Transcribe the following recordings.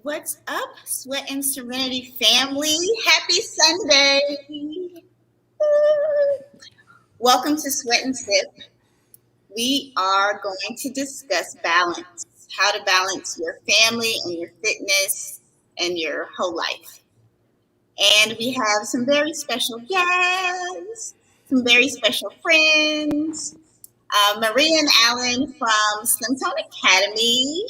What's up, Sweat and Serenity family? Happy Sunday. Welcome to Sweat and Sip. We are going to discuss balance, how to balance your family and your fitness and your whole life. And we have some very special guests, some very special friends. Maria and Alan from Slim Tone Academy.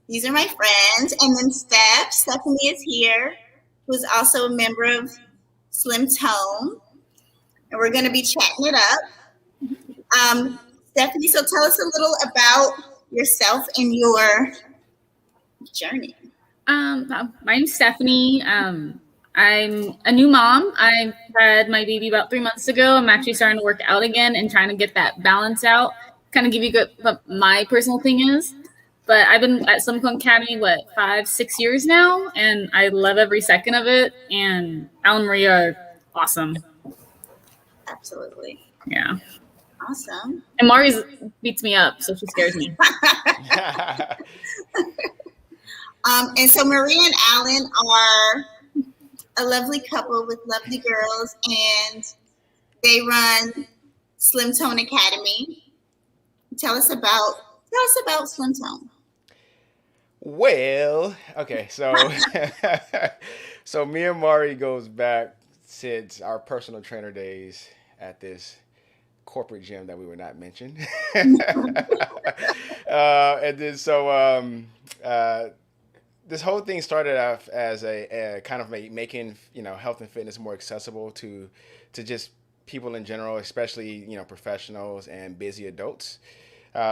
These are my friends. And then Stephanie is here, who's also a member of Slim Tone. And we're going to be chatting it up. Stephanie, so tell us a little about yourself and your journey. My name's Stephanie. I'm a new mom. I had my baby about 3 months ago. I'm actually starting to work out again and trying to get that balance out. Kind of give you what my personal thing is. But I've been at Slimcon Academy, 5-6 years now, and I love every second of it. And Alan and Maria are awesome. Absolutely. Yeah. Awesome. And Mari's beats me up, so she scares me. And so Maria and Alan are a lovely couple with lovely girls, and they run Slim Tone Academy. Tell us about Slim Tone. Well, okay, so so me and Mari goes back since our personal trainer days at this corporate gym that we would not mention. And then this whole thing started off as a kind of making health and fitness more accessible to just people in general, especially professionals and busy adults.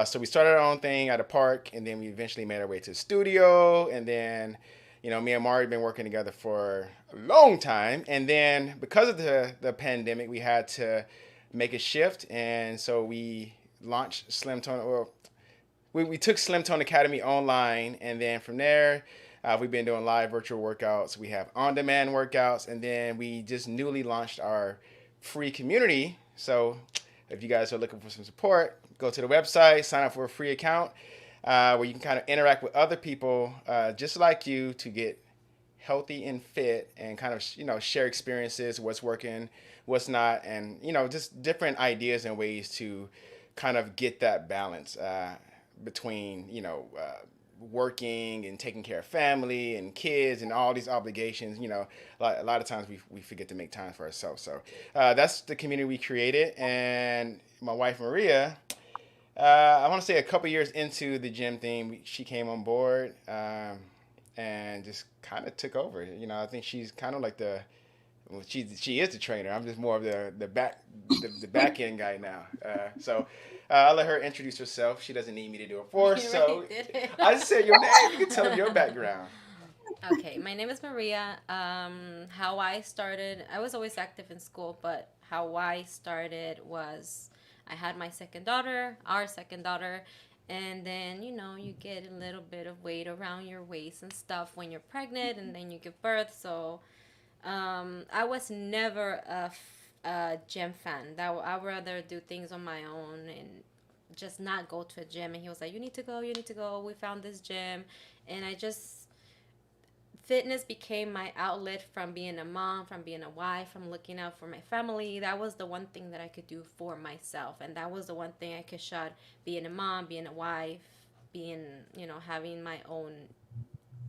So we started our own thing at a park, and then we eventually made our way to the studio, and then me and Mari have been working together for a long time, and then because of the pandemic, we had to make a shift, and so we launched Slim Tone. Well, we took Slim Tone Academy online, and then from there, we've been doing live virtual workouts. We have on-demand workouts, and then we just newly launched our free community. So if you guys are looking for some support, go to the website, sign up for a free account where you can kind of interact with other people just like you to get healthy and fit and kind of share experiences, what's working, what's not, and just different ideas and ways to kind of get that balance between working and taking care of family and kids and all these obligations. A lot of times we forget to make time for ourselves. So that's the community we created. And my wife Maria, I want to say a couple years into the gym thing, she came on board and just kind of took over. I think she's kind of like she is the trainer. I'm just more of the back end guy now. So I'll let her introduce herself. She doesn't need me to do it for her. So I just said your name. You can tell them your background. Okay, my name is Maria. How I started, I was always active in school, but how I started was I had my second daughter, our second daughter, and then you get a little bit of weight around your waist and stuff when you're pregnant, and then you give birth. So I was never a gym fan. That I would rather do things on my own and just not go to a gym. And he was like, "You need to go. You need to go. We found this gym," and I just fitness became my outlet from being a mom, from being a wife, from looking out for my family. That was the one thing that I could do for myself, and that was the one thing I could shut being a mom, being a wife, being having my own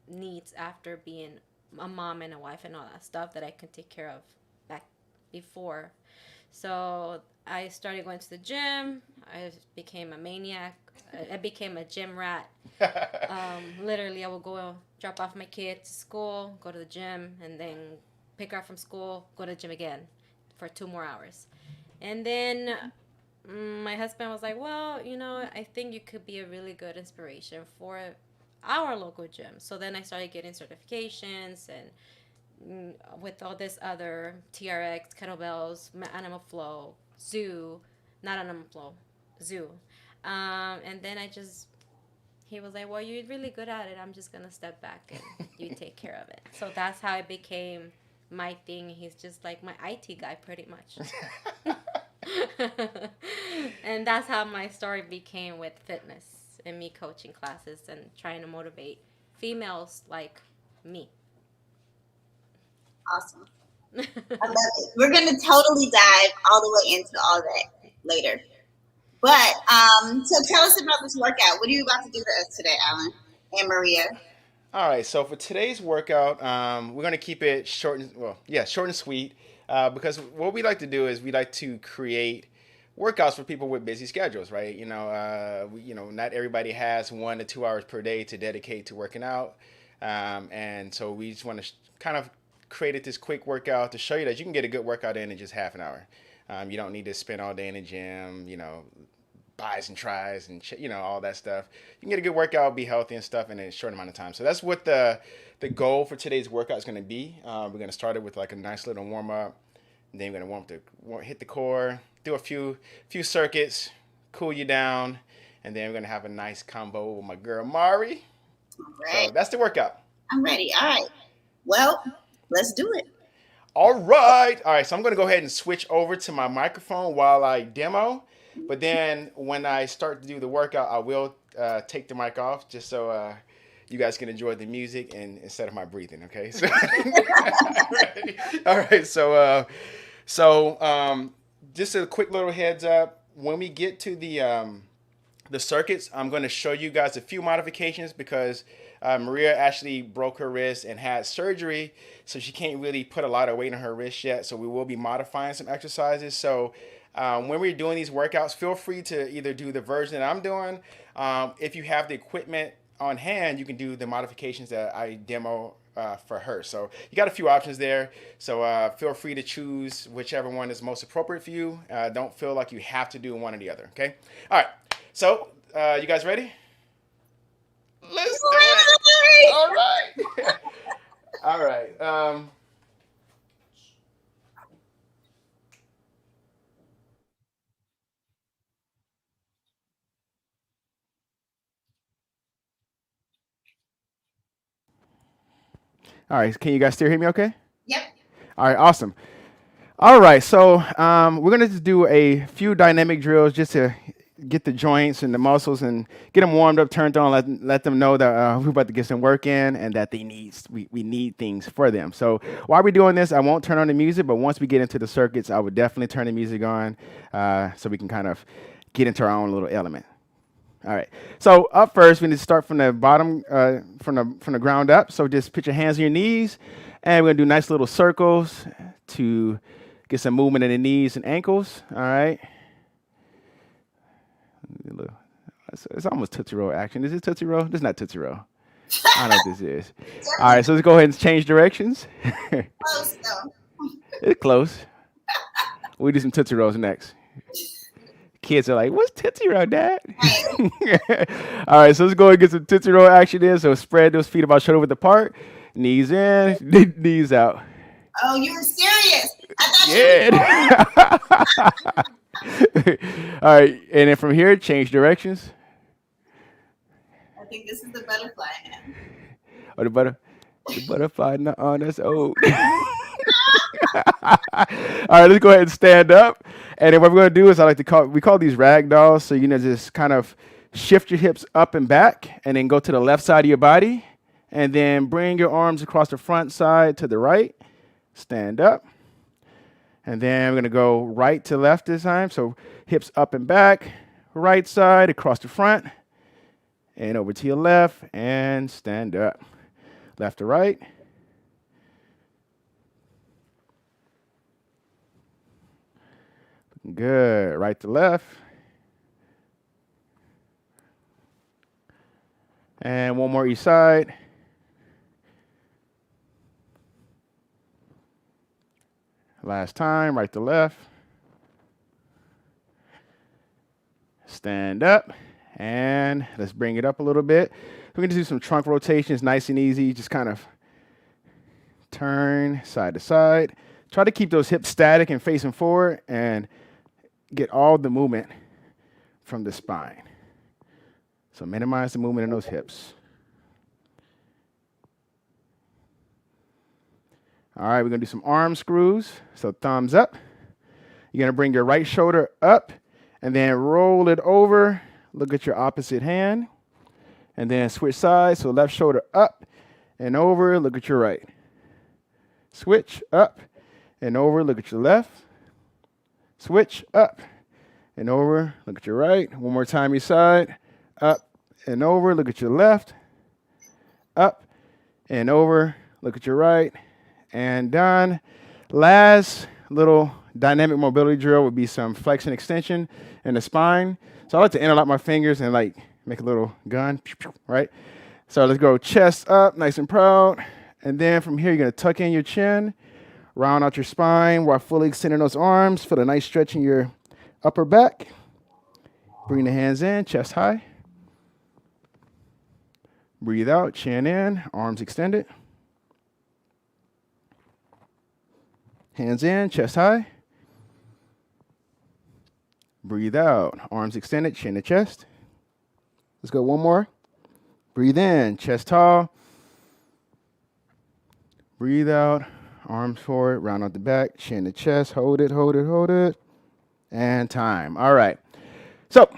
needs after being a mom and a wife and all that stuff that I could take care of back before. So I started going to the gym. I became a maniac. I became a gym rat. Literally, I would go drop off my kid to school, go to the gym, and then pick her up from school, go to the gym again for 2 more hours. And then my husband was like, well, I think you could be a really good inspiration for our local gym. So then I started getting certifications and with all this other TRX, kettlebells, Animal Flow, Zoo, not Animal Flow, Zoo. And then he was like, well, you're really good at it. I'm just going to step back and you take care of it. So that's how it became my thing. He's just like my IT guy, pretty much. And that's how my story became with fitness and me coaching classes and trying to motivate females like me. Awesome. I love it. We're going to totally dive all the way into all that later. But so tell us about this workout. What are you about to do to us today, Alan and Maria? All right, so for today's workout, we're gonna keep it short and short and sweet, because what we like to do is we like to create workouts for people with busy schedules, right? Not everybody has 1 to 2 hours per day to dedicate to working out, and so we just want to kind of created this quick workout to show you that you can get a good workout in just half an hour. You don't need to spend all day in the gym, buys and tries and all that stuff. You can get a good workout, be healthy and stuff in a short amount of time. So that's what the goal for today's workout is going to be. We're going to start it with like a nice little warm up. Then we're going to hit the core, do a few circuits, cool you down, and then we're going to have a nice combo with my girl Mari. All right. So that's the workout. I'm ready. All right. Well, let's do it. All right. So I'm going to go ahead and switch over to my microphone while I demo. But then when I start to do the workout, I will take the mic off just so you guys can enjoy the music and instead of my breathing. Okay. So, all right. So just a quick little heads up. When we get to the circuits, I'm going to show you guys a few modifications because Maria actually broke her wrist and had surgery, so she can't really put a lot of weight on her wrist yet. So we will be modifying some exercises. So when we're doing these workouts, feel free to either do the version that I'm doing. If you have the equipment on hand, you can do the modifications that I demo for her. So you got a few options there. So feel free to choose whichever one is most appropriate for you. Don't feel like you have to do one or the other. Okay. All right. So you guys ready? Let's do it. All right. All right. All right. Can you guys still hear me okay? Yep. All right. Awesome. All right. So we're going to just do a few dynamic drills just to get the joints and the muscles and get them warmed up, turned on, let them know that we're about to get some work in and that we need things for them. So while we're doing this, I won't turn on the music, but once we get into the circuits, I would definitely turn the music on so we can kind of get into our own little element. All right. So up first, we need to start from the bottom, from the ground up. So just put your hands on your knees, and we're gonna do nice little circles to get some movement in the knees and ankles. All right. It's almost Tootsie Roll action. Is it Tootsie Roll? This is not Tootsie Roll. I don't know what this is. All right, so let's go ahead and change directions. Close though. It's close. We do some Tootsie Rolls next. Kids are like, what's Tootsie Roll, Dad? All right, so let's go ahead and get some Tootsie Roll action in. So spread those feet about shoulder width apart. Knees in, knees out. Oh, you were serious. I thought Yeah. All right, and then from here, change directions. I think this is the butterfly now. Or the butterfly. No, that's old. All right, let's go ahead and stand up. And then what we're going to do is we call these rag dolls. So, just kind of shift your hips up and back and then go to the left side of your body. And then bring your arms across the front side to the right. Stand up. And then we're going to go right to left this time. So hips up and back, right side across the front. And over to your left and stand up. Left to right. Good. Right to left. And one more each side. Last time, right to left. Stand up. And let's bring it up a little bit. We're going to do some trunk rotations, nice and easy. Just kind of turn side to side. Try to keep those hips static and facing forward and get all the movement from the spine. So minimize the movement in those hips. All right, we're going to do some arm screws. So thumbs up. You're going to bring your right shoulder up and then roll it over. Look at your opposite hand. And then switch sides. So left shoulder up and over. Look at your right. Switch up and over. Look at your left. Switch up and over. Look at your right. One more time, each side. Up and over. Look at your left. Up and over. Look at your right. And done. Last little dynamic mobility drill would be some flexion extension in the spine. So I like to interlock my fingers and like make a little gun, right? So let's go chest up, nice and proud. And then from here, you're gonna tuck in your chin, round out your spine while fully extending those arms. Feel a nice stretch in your upper back. Bring the hands in, chest high. Breathe out, chin in, arms extended. Hands in, chest high. Breathe out, arms extended, chin to chest. Let's go one more. Breathe in, chest tall. Breathe out, arms forward, round out the back, chin to chest. Hold it, hold it, hold it. And time. All right. So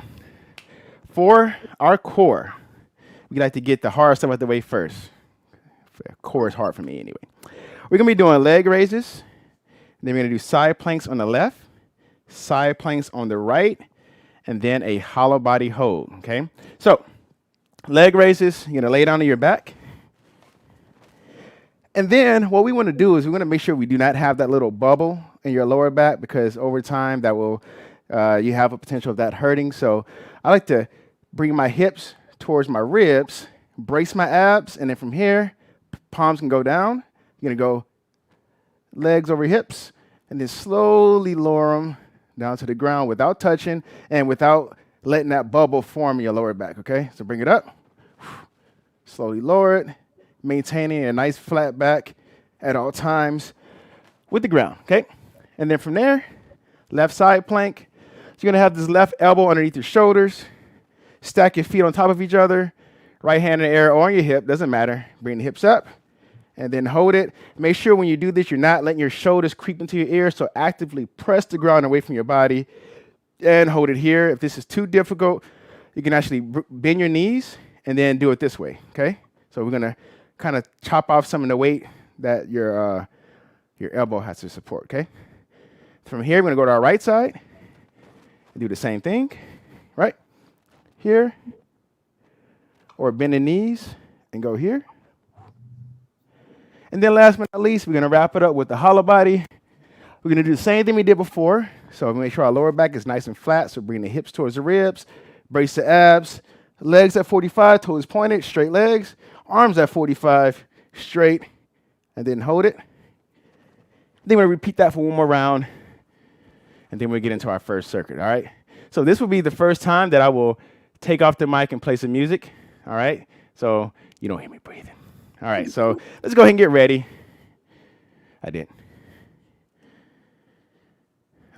for our core, we like to get the hard stuff out the way first. Core is hard for me anyway. We're going to be doing leg raises. Then we're going to do side planks on the left, side planks on the right, and then a hollow body hold, okay? So leg raises, you're going to lay down on your back. And then what we want to do is we want to make sure we do not have that little bubble in your lower back, because over time that will, you have a potential of that hurting. So I like to bring my hips towards my ribs, brace my abs, and then from here, palms can go down. You're going to go legs over hips, and then slowly lower them down to the ground without touching and without letting that bubble form in your lower back, okay? So bring it up, slowly lower it, maintaining a nice flat back at all times with the ground, okay? And then from there, left side plank. So you're gonna have this left elbow underneath your shoulders, stack your feet on top of each other, right hand in the air or on your hip, doesn't matter. Bring the hips up and then hold it. Make sure when you do this, you're not letting your shoulders creep into your ears, so actively press the ground away from your body and hold it here. If this is too difficult, you can actually bend your knees and then do it this way, okay? So we're gonna kind of chop off some of the weight that your elbow has to support, okay? From here, we're gonna go to our right side and do the same thing, right? Here, or bend the knees and go here. And then last but not least, we're gonna wrap it up with the hollow body. We're gonna do the same thing we did before. So make sure our lower back is nice and flat. So bring the hips towards the ribs, brace the abs, legs at 45, toes pointed, straight legs, arms at 45, straight, and then hold it. Then we'll repeat that for one more round, and then we'll get into our first circuit, all right? So this will be the first time that I will take off the mic and play some music, all right? So you don't hear me breathing. All right, so let's go ahead and get ready. I did.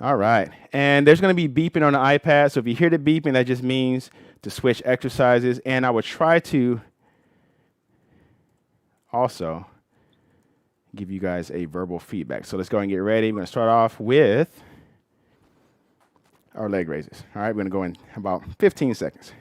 All right, and there's gonna be beeping on the iPad, so if you hear the beeping, that just means to switch exercises, and I will try to also give you guys a verbal feedback. So let's go and get ready. I'm gonna start off with our leg raises. All right, we're gonna go in about 15 seconds.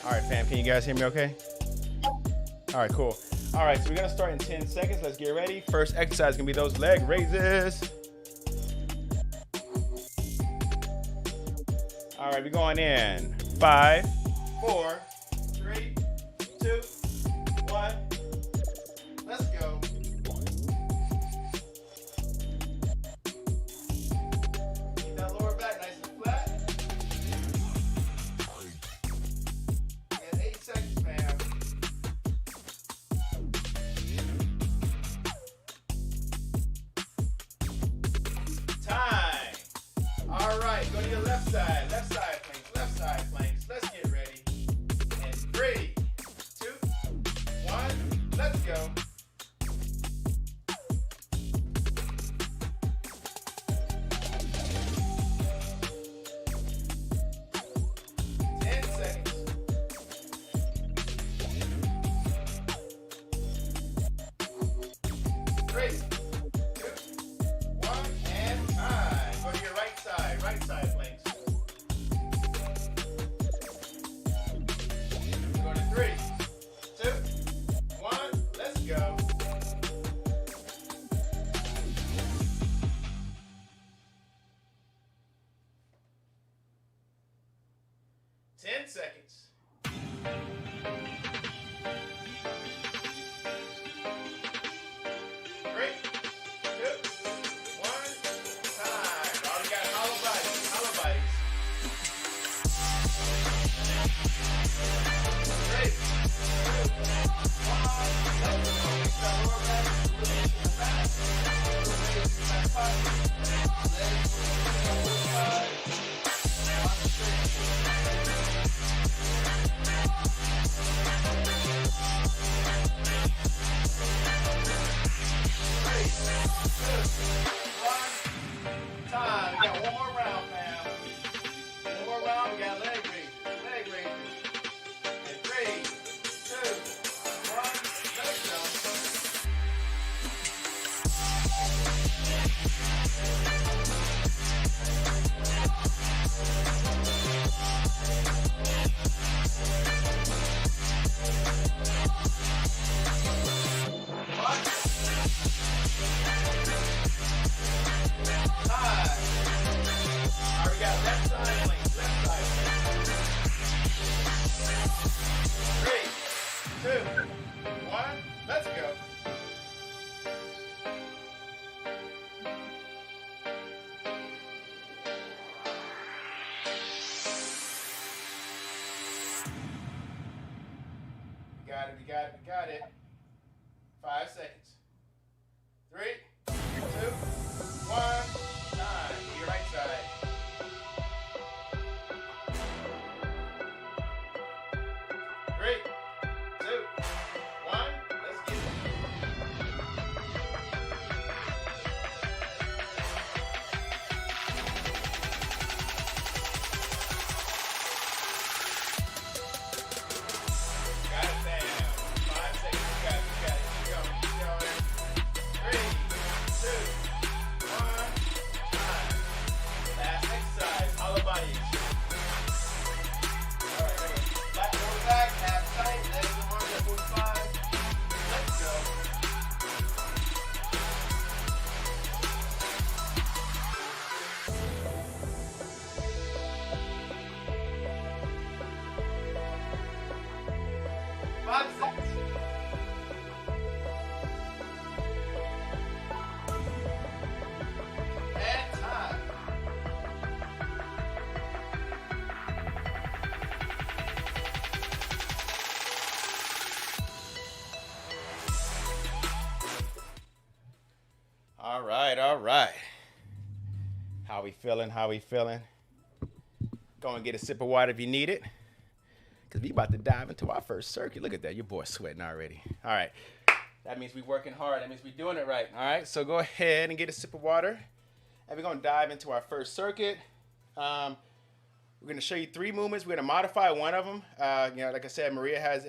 All right, fam, can you guys hear me okay? All right, cool. All right, so we're gonna start in 10 seconds. Let's get ready. First exercise is gonna be those leg raises. All right, we're going in. 5, 4, 3, 2, 1. Let's go. Keep that lower back nice and flat. You got 8 seconds, fam. Time. All right, go to your left side planks, left side planks. Let's get ready. And 3, 2, 1, let's go. 3, 2, 1, and time. Go to your right side planks. We're going to 3, 2, 1, let's go. Seconds. 3, 2, 1, time. All we got hollow bodies, hollow bodies. 3, 2, 1, let's go. Start lower back, release in the back. Release in the back pocket. Legs to the side. Time. We got one more round, fam. One more round. We got leg raises. Leg raises. And 3, 2, 1. Let's go. We got it. 5 seconds. 3, 2, 1, time. To your right side. 3, 2, 1, let's get it. Got it, fam. 5 seconds. You got it. Keep going. 3, 2, 1, time. Last exercise. Hollow bodies. All right, ready? Back over back. Half tight. Legs and arms at 45. Let's go. Five seconds. And time. All right, all right. How we feeling? How we feeling? Go and get a sip of water if you need it. Because we about to dive into our first circuit. Look at that. Your boy's sweating already. All right. That means we're working hard. That means we're doing it right. All right. So go ahead and get a sip of water. And we're going to dive into our first circuit. We're going to show you 3 movements. We're going to modify one of them. Like I said, Maria has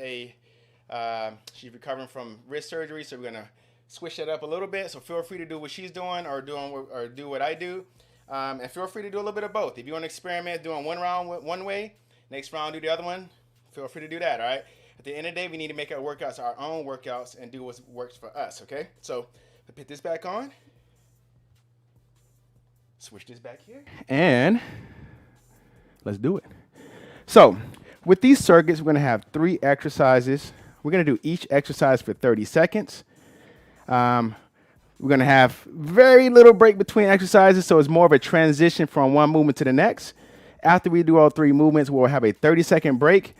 she's recovering from wrist surgery. So we're going to switch that up a little bit. So feel free to do what she's doing or do what I do. And feel free to do a little bit of both. If you want to experiment doing one round one way, next round do the other one, feel free to do that, all right? At the end of the day, we need to make our workouts our own workouts and do what works for us, okay? So put this back on. Switch this back here. And let's do it. So with these circuits, we're going to have 3 exercises. We're going to do each exercise for 30 seconds. We're going to have very little break between exercises, so it's more of a transition from one movement to the next. After we do all 3 movements, we'll have a 30-second break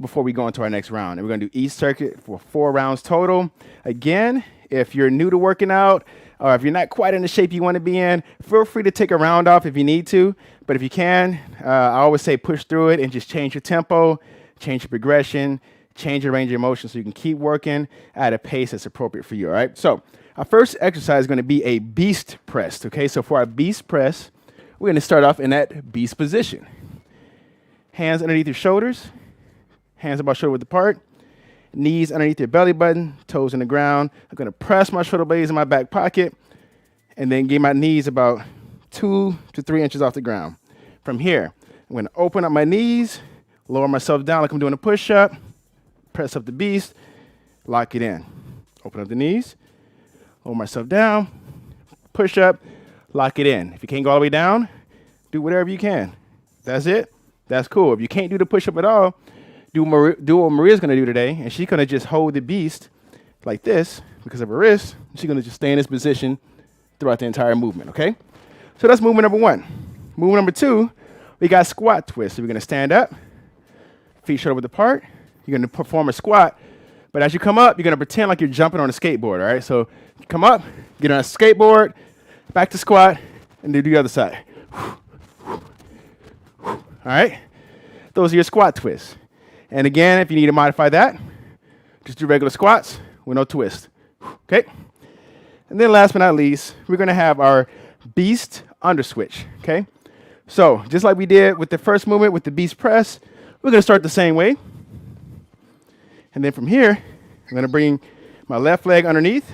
before we go into our next round. And we're going to do each circuit for 4 rounds total. Again, if you're new to working out or if you're not quite in the shape you want to be in, feel free to take a round off if you need to. But if you can, I always say push through it and just change your tempo, change your progression, change your range of motion so you can keep working at a pace that's appropriate for you, all right? So our first exercise is going to be a beast press, okay? So for our beast press, we're going to start off in that beast position. Hands underneath your shoulders, hands about shoulder width apart. Knees underneath your belly button, toes in the ground. I'm gonna press my shoulder blades in my back pocket and then get my knees about 2 to 3 inches off the ground. From here, I'm gonna open up my knees, lower myself down like I'm doing a push-up, press up the beast, lock it in. Open up the knees, lower myself down, push up, lock it in. If you can't go all the way down, do whatever you can. That's it. That's cool. If you can't do the push-up at all, do what Maria's gonna do today, and she's gonna just hold the beast like this because of her wrist. She's gonna just stay in this position throughout the entire movement, okay? So that's movement number 1. Movement number 2, we got squat twist. So we're gonna stand up, feet shoulder width apart. You're gonna perform a squat, but as you come up, you're gonna pretend like you're jumping on a skateboard, all right? So you come up, get on a skateboard, back to squat, and do the other side. All right? Those are your squat twists. And again, if you need to modify that, just do regular squats with no twist, okay? And then last but not least, we're gonna have our beast under switch, okay? So just like we did with the first movement with the beast press, we're gonna start the same way. And then from here, I'm gonna bring my left leg underneath,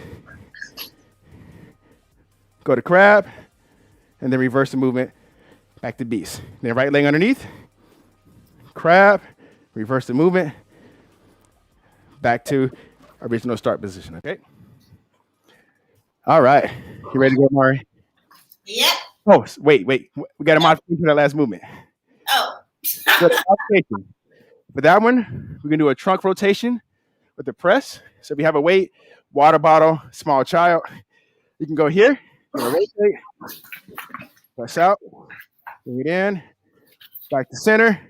go to crab, and then reverse the movement back to beast. Then right leg underneath, crab, reverse the movement, back to original start position, okay? All right, you ready to go, Mari? Yep. Oh, wait, we got a modification for that last movement. Oh. So the modification. For that one, we're gonna do a trunk rotation with the press. So if you have a weight, water bottle, small child, you can go here, rotate, press out, bring it in, back to center,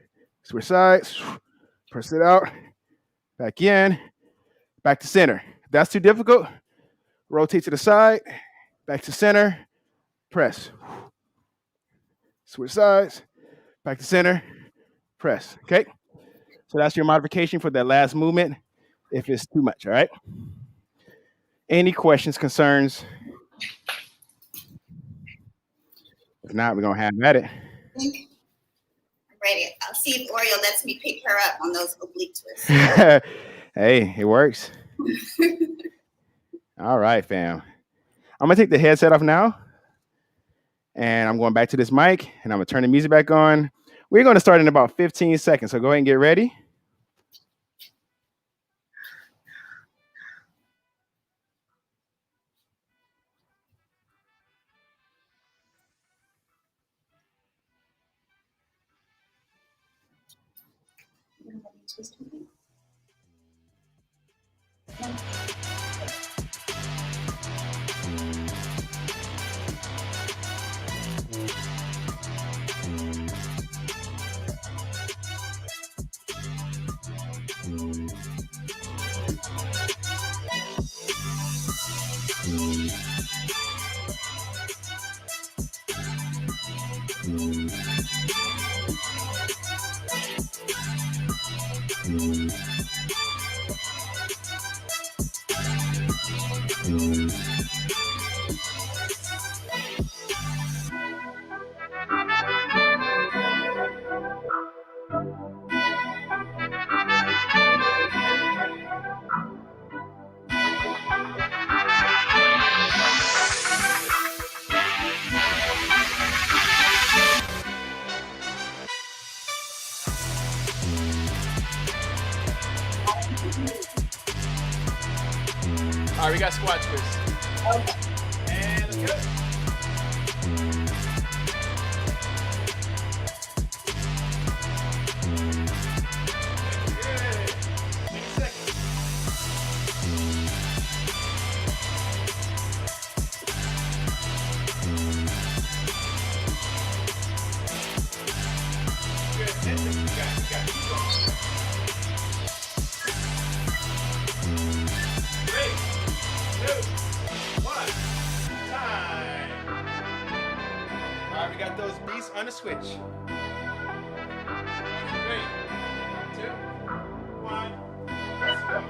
switch sides, press it out, back in, back to center. If that's too difficult, rotate to the side, back to center, press. Switch sides, back to center, press, okay? So that's your modification for that last movement if it's too much, all right? Any questions, concerns? If not, we're gonna have at it. I'm ready. I'll see if Oreo lets me pick her up on those oblique twists. Hey, it works. All right, fam. I'm gonna take the headset off now, and I'm going back to this mic, and I'm gonna turn the music back on. We're gonna start in about 15 seconds, so go ahead and get ready. All right, we got squat twists. Okay. And let's go. We got those beats on the switch. 3, 2, 1, let's go.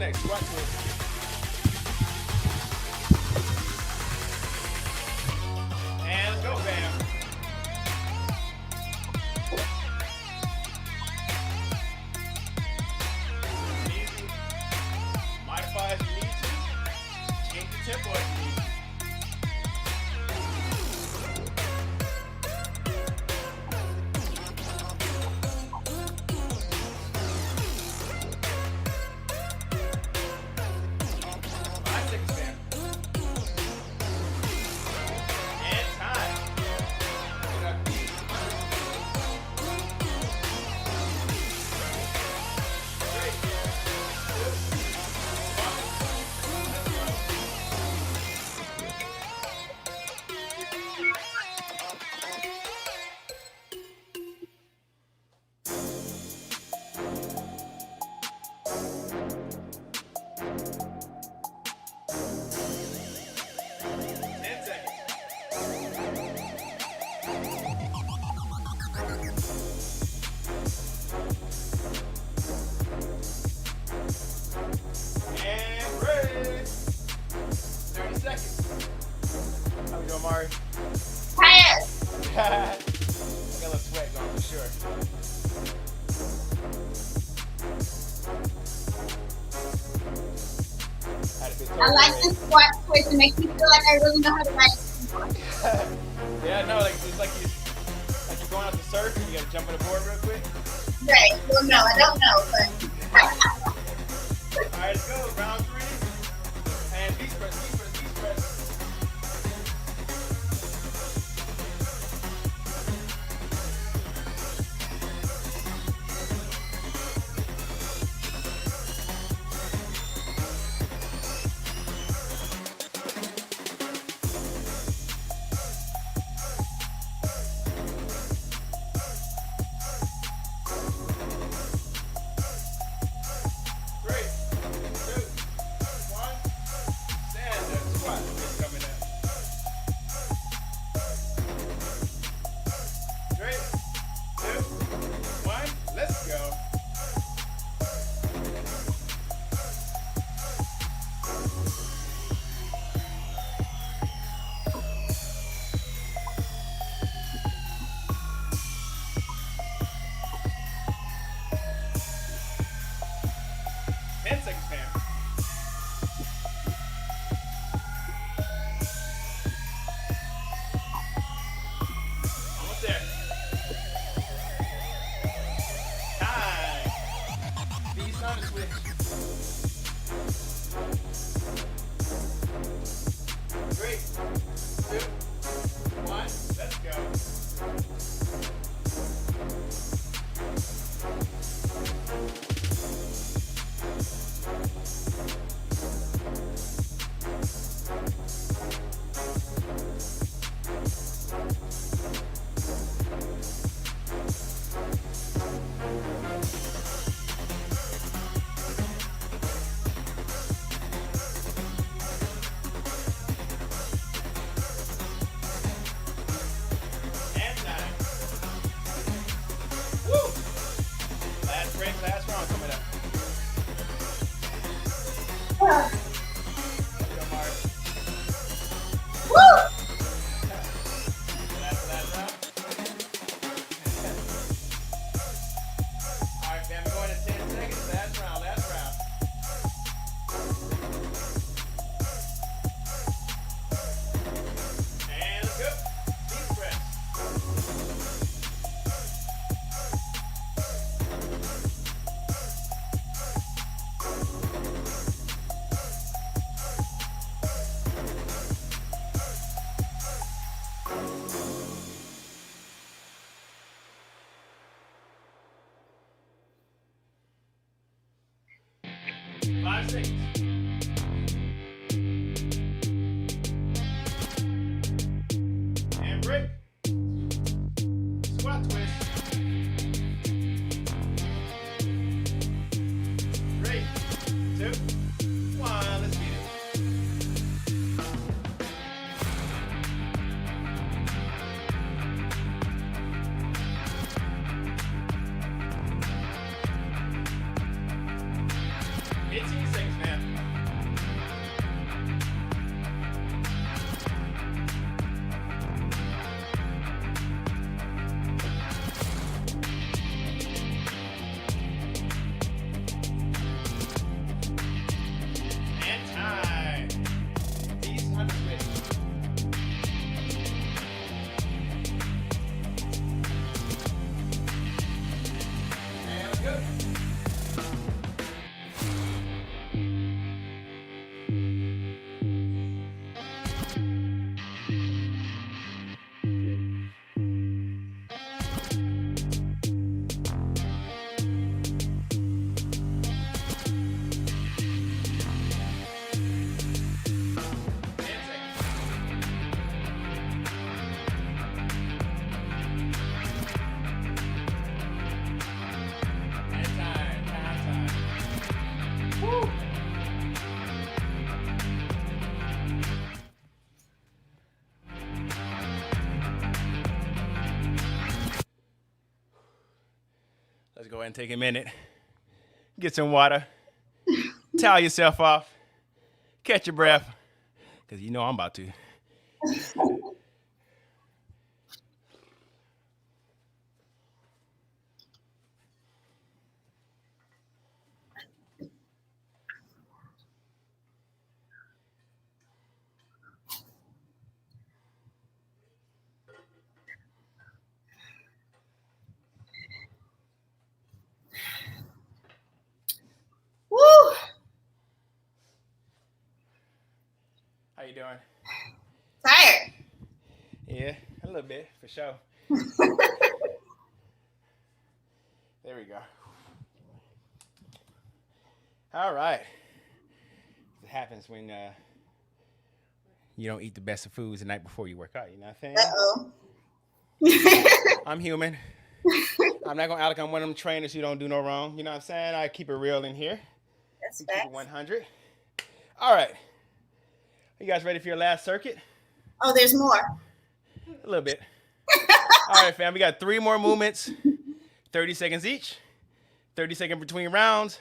next? Squat twist. And let's go, fam. Easy. Modify as you need to. Change the tempo as you need to. Mari? Tired. I got a little sweat going for sure. I like this squat twist. It makes me feel like I really know how to ride. Yeah, no, like it's like you're going out to surf and you gotta jump on the board real quick. Right. Well, no, I don't know, but. All right, let's go. Round 3. And beach press, beach press, beach press. Last round coming up. Woo! Last round. All right, fam, we're going to 10 seconds. Last round, last round. And let's go. Deep breath. Five seconds. And break. Squat twist. 3, 2, 1. Let's get it. Seconds Let's go ahead and take a minute. Get some water. Towel yourself off. Catch your breath. Because you know I'm about to. Woo! How you doing? Tired. Yeah, a little bit, for sure. There we go. All right. It happens when you don't eat the best of foods the night before you work out. You know what I'm saying? Uh-oh. I'm human. I'm not going to act like I'm one of them trainers who don't do no wrong. You know what I'm saying? I keep it real in here. That's We keep facts. it 100. All right. You guys ready for your last circuit? Oh, there's more. A little bit. All right, fam. We got 3 more movements. 30 seconds each. 30 seconds between rounds.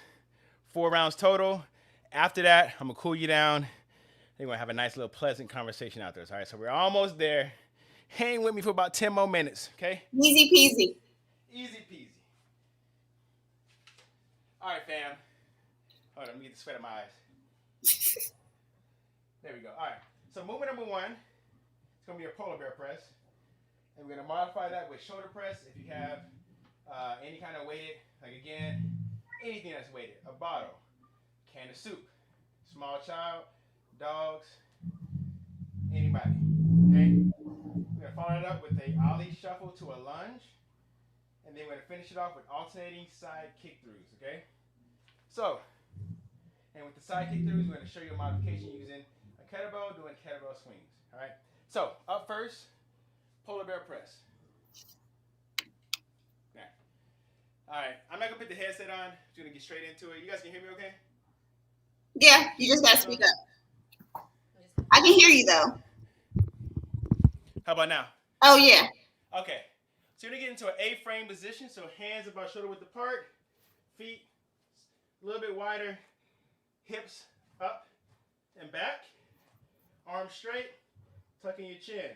4 rounds total. After that, I'm going to cool you down. We're going to have a nice little pleasant conversation out there. All right, so we're almost there. Hang with me for about 10 more minutes, okay? Easy peasy. Easy peasy. All right, fam. Hold on, let me get the sweat in my eyes. There we go. All right. So movement number 1, it's going to be a polar bear press. And we're going to modify that with shoulder press if you have any kind of weighted, like again, anything that's weighted. A bottle, can of soup, small child, dogs, anybody. Okay? We're going to follow it up with a ollie shuffle to a lunge. And then we're going to finish it off with alternating side kick throughs. Okay? So, and with the side kick throughs, we're going to show you a modification using a kettlebell, doing kettlebell swings. All right? So, up first, polar bear press. Now, all right, I'm not going to put the headset on. I'm just going to get straight into it. You guys can hear me okay? Yeah, you just gotta speak up. I can hear you though. How about now? Oh yeah. Okay. So you're going to get into an A-frame position. So hands about shoulder width apart, feet a little bit wider, hips up and back, arms straight, tucking your chin.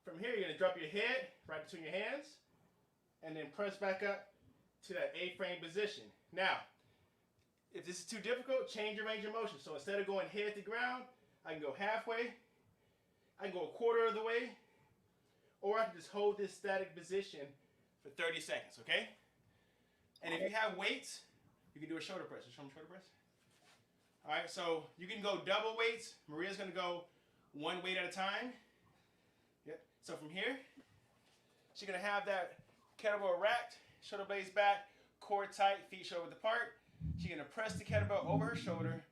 From here, you're going to drop your head right between your hands and then press back up to that A-frame position. Now, if this is too difficult, change your range of motion. So instead of going head to ground, I can go halfway, I can go a quarter of the way, or I can just hold this static position for 30 seconds, okay? And if you have weights, you can do a shoulder press. Show me shoulder press. All right, so you can go double weights. Maria's going to go 1 weight at a time. Yep. So from here, she's going to have that kettlebell racked, shoulder blades back, core tight, feet shoulder width apart. She's going to press the kettlebell over her shoulder,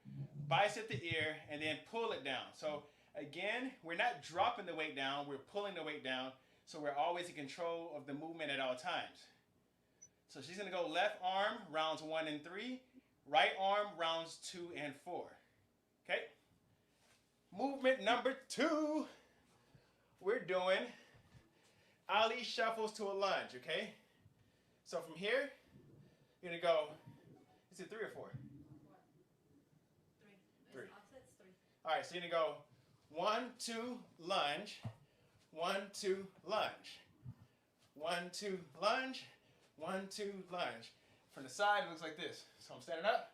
bicep the ear, and then pull it down. So again, we're not dropping the weight down, we're pulling the weight down, so we're always in control of the movement at all times. So she's going to go left arm, rounds 1 and 3, right arm, rounds 2 and 4. Okay? Movement number 2, we're doing ollie shuffles to a lunge, okay? So from here, you're going to go, is it 3 or 4? 3. All right, so you're going to go 1, 2, lunge, 1, 2, lunge, 1, 2, lunge, 1, 2, lunge. From the side, it looks like this. So I'm standing up,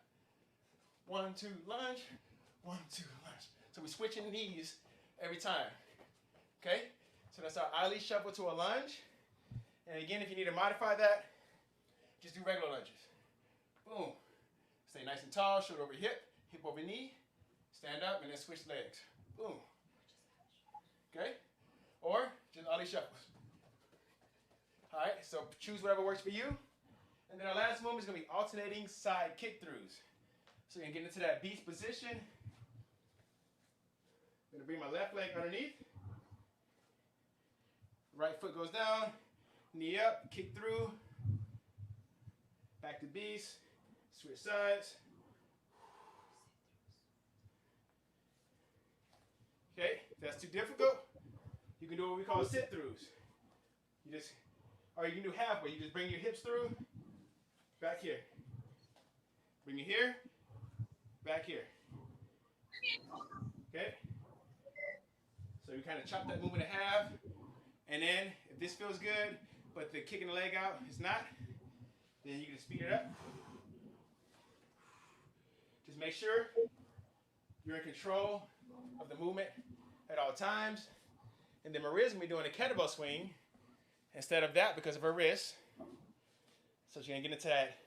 1, 2, lunge, 1, 2, lunge. So we're switching knees every time. Okay? So that's our ollie shuffle to a lunge. And again, if you need to modify that, just do regular lunges. Boom. Stay nice and tall, shoulder over hip, hip over knee. Stand up and then switch legs. Boom. Okay? Or just ollie shuffles. All right, so choose whatever works for you. And then our last movement is going to be alternating side kick throughs. So you're going to get into that beast position. I'm going to bring my left leg underneath. Right foot goes down, knee up, kick through. Back to beast, switch sides. Okay, if that's too difficult, you can do what we call sit-throughs. Or you can do halfway. You just bring your hips through, back here. Bring it here, back here. Okay? So you kind of chop that movement in half. And then, if this feels good, but the kicking the leg out is not, then you can speed it up. Just make sure you're in control of the movement at all times. And then Maria's going to be doing a kettlebell swing instead of that because of her wrist. So she's going to get into that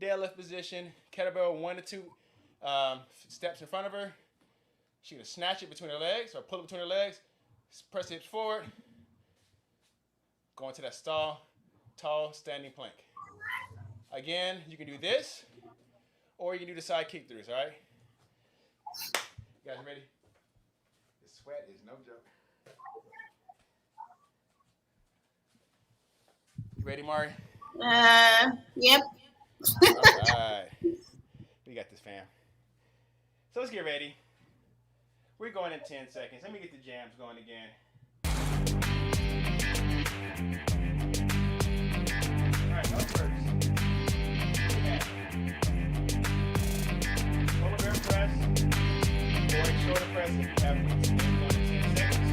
deadlift position, kettlebell 1 to 2 steps in front of her. She's going to snatch it between her legs or pull it between her legs, press the hips forward, go into that tall standing plank. Again, you can do this or you can do the side kick throughs, all right? You guys ready? The sweat is no joke. You ready, Mari? Yep. All right. We got this, fam. So let's get ready. We're going in 10 seconds. Let me get the jams going again. All right, up first. Yeah. Polar bear press. Or shoulder press if you have weights. Again, going in 10 seconds.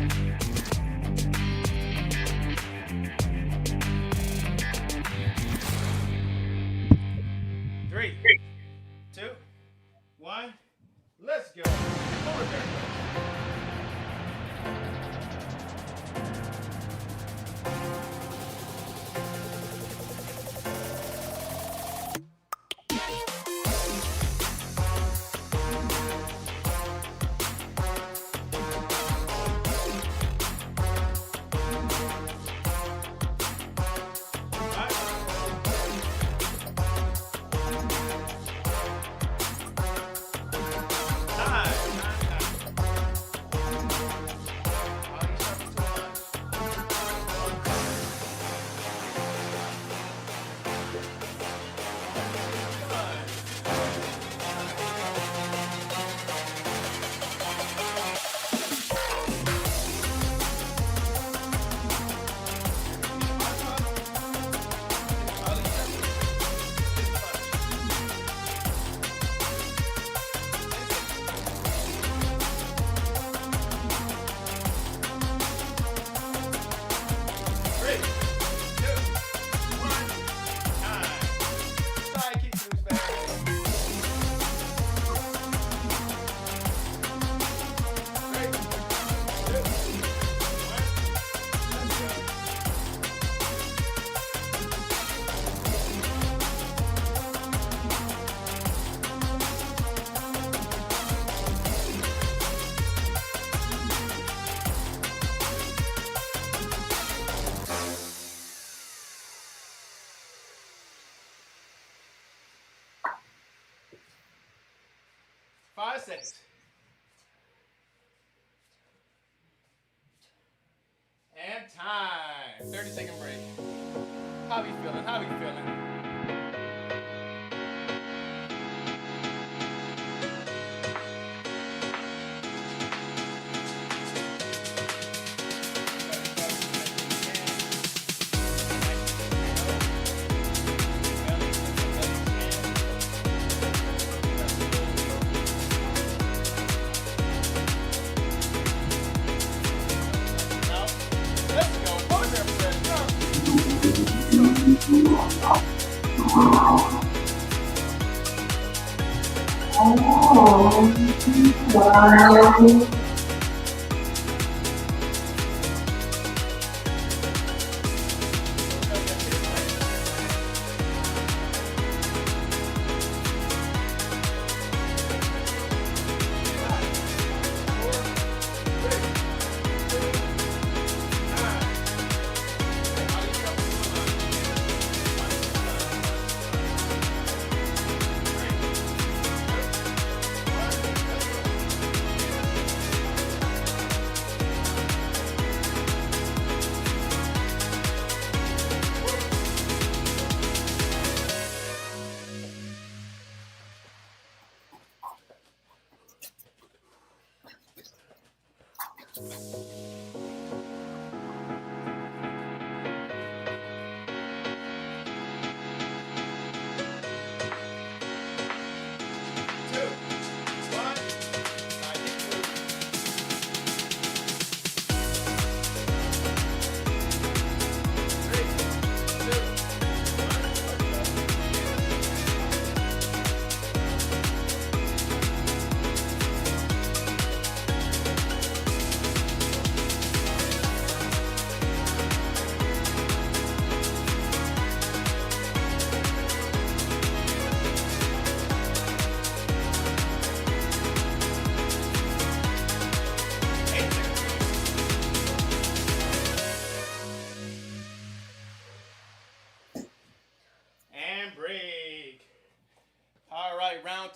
Three, 2, 1, let's go. Polar bear press. Seconds. And time. 30-second break. How we feeling? How we feeling? Wow.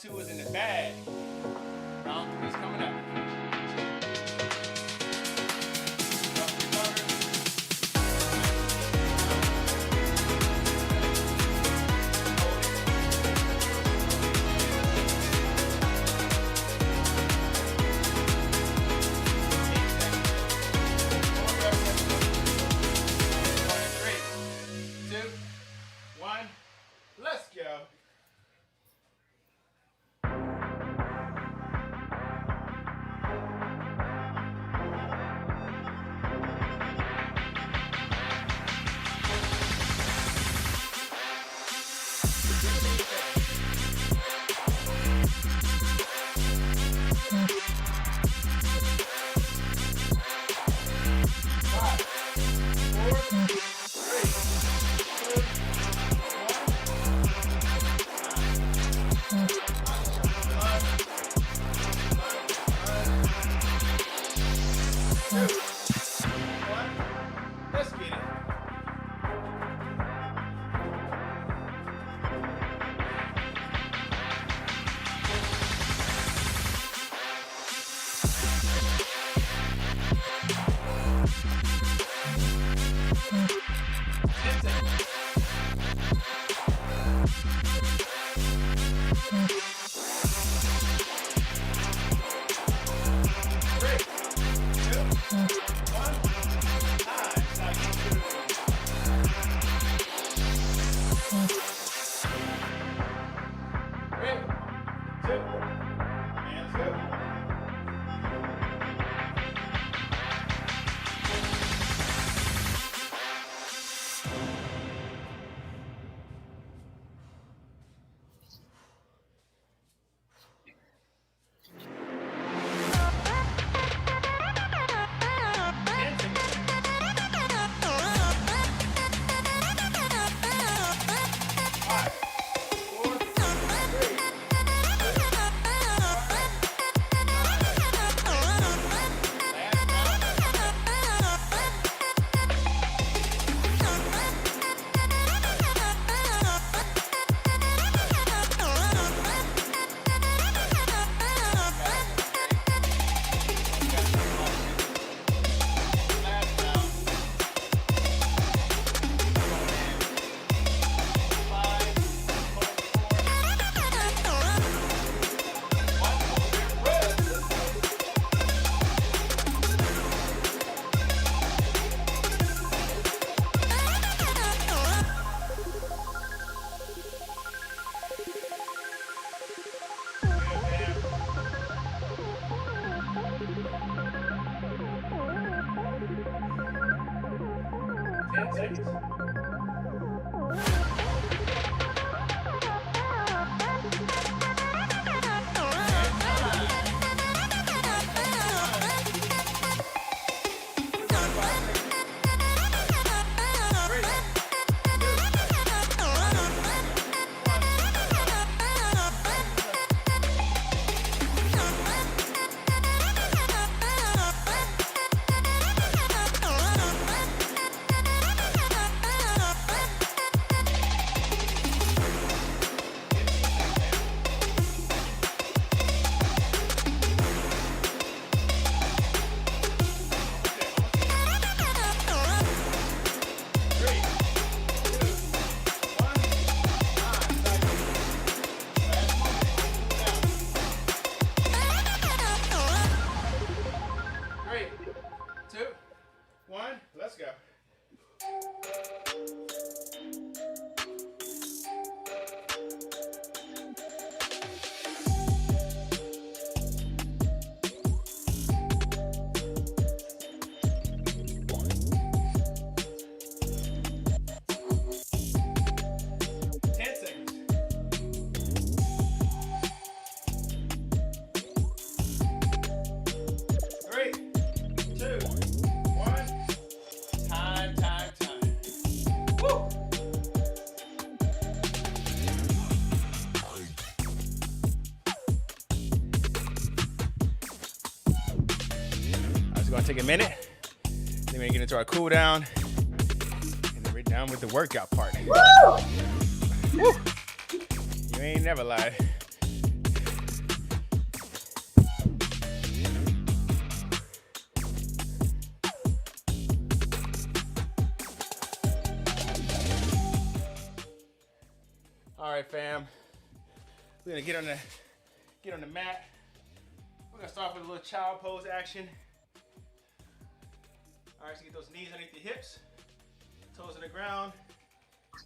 2 is in the bag. Round 3 is coming up. Let's go. Let's get it. Let's go. 10 seconds. 3, 2, 1. Time. Woo! It's gonna take a minute. Then we're gonna get into our cool down, and then we're down with the workout part. Woo! Woo! You ain't never lied. right, fam. We're gonna get on the mat. We're gonna start with a little child pose action. All right, so get those knees underneath your hips, toes on the ground.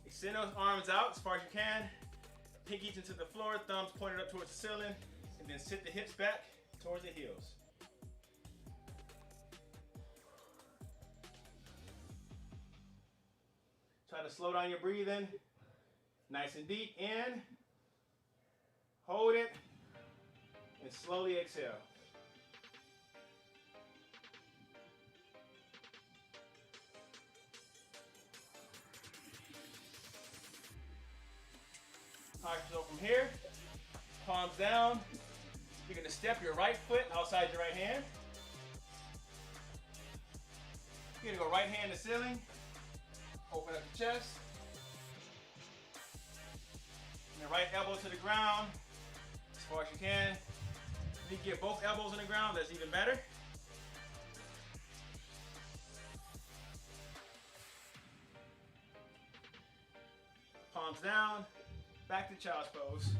Extend those arms out as far as you can. Pinkies into the floor, thumbs pointed up towards the ceiling, and then sit the hips back towards the heels. Try to slow down your breathing. Nice and deep. In. Hold it. And slowly exhale. All right, so from here, palms down. You're gonna step your right foot outside your right hand. You're gonna go right hand to ceiling. Open up the chest. And the right elbow to the ground as far as you can. If you can get both elbows on the ground, that's even better. Palms down. Back to child's pose.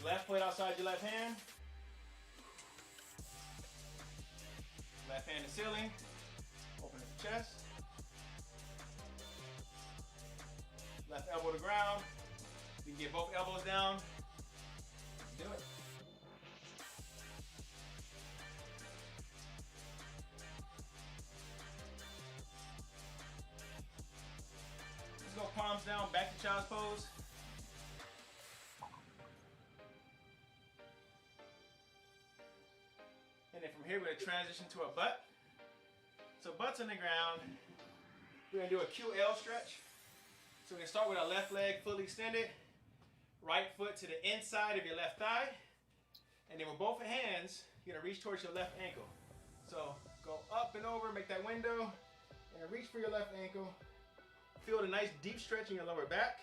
Left foot outside your left hand. Left hand to ceiling. Open up the chest. Left elbow to ground. You can get both elbows down. Do it. Let's go palms down, back to child's pose. And then from here, we're going to transition to a butt. So butt's on the ground. We're going to do a QL stretch. So we're going to start with our left leg fully extended. Right foot to the inside of your left thigh. And then with both hands, you're going to reach towards your left ankle. So go up and over, make that window, and reach for your left ankle. Feel the nice deep stretch in your lower back.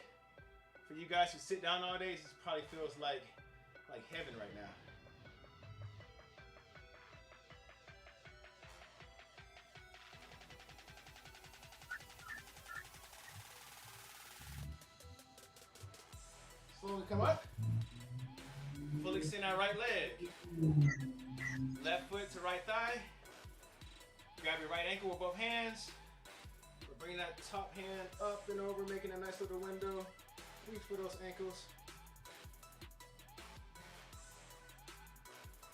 For you guys who sit down all day, this probably feels like heaven right now. Slowly come up. Fully extend our right leg. Left foot to right thigh. Grab your right ankle with both hands. We're bringing that top hand up and over, making a nice little window. Reach for those ankles.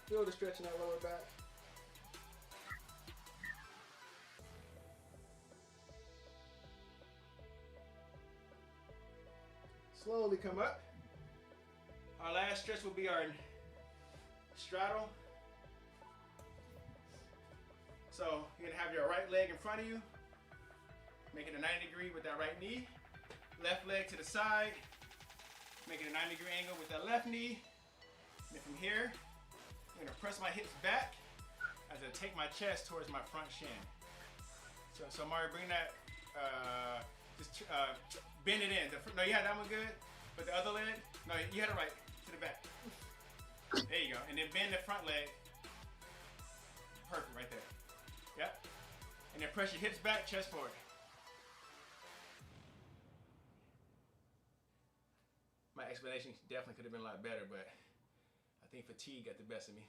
Feel the stretch in that lower back. Slowly come up. Our last stretch will be our straddle. So you're gonna have your right leg in front of you, making a 90-degree with that right knee. Left leg to the side, making a 90-degree angle with that left knee. And then from here, I'm gonna press my hips back as I take my chest towards my front shin. So Mario, bring that, bend it in. No, you had that one good, but the other leg, no, you had it right, to the back. There you go, and then bend the front leg. Perfect, right there. Yep. And then press your hips back, chest forward. My explanation definitely could have been a lot better, but I think fatigue got the best of me.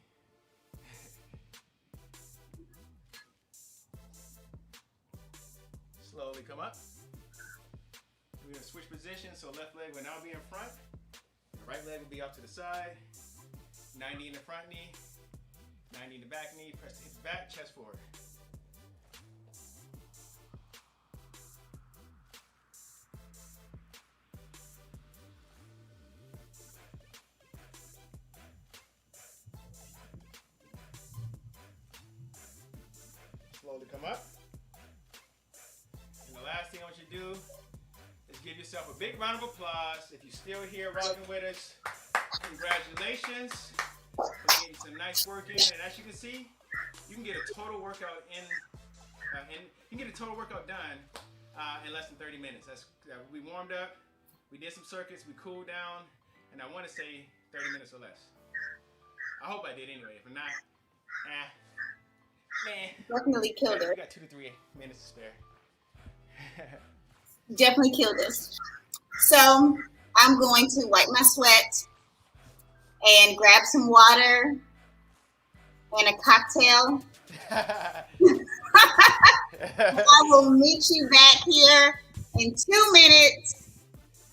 Slowly come up. We're gonna switch positions, so left leg will now be in front. The right leg will be off to the side. 90 in the front knee, 90 in the back knee. Press the hips back, chest forward. Slowly come up. And the last thing I want you to do is give yourself a big round of applause. If you're still here rocking with us, congratulations. We're getting some nice work in, and as you can see, you can get a total workout done in less than 30 minutes. We warmed up, we did some circuits, we cooled down, and I want to say 30 minutes or less. I hope I did anyway. If not, man. Definitely killed We it. got 2 to 3 minutes to spare. Definitely killed us. So I'm going to wipe my sweat and grab some water and a cocktail. I will meet you back here in 2 minutes.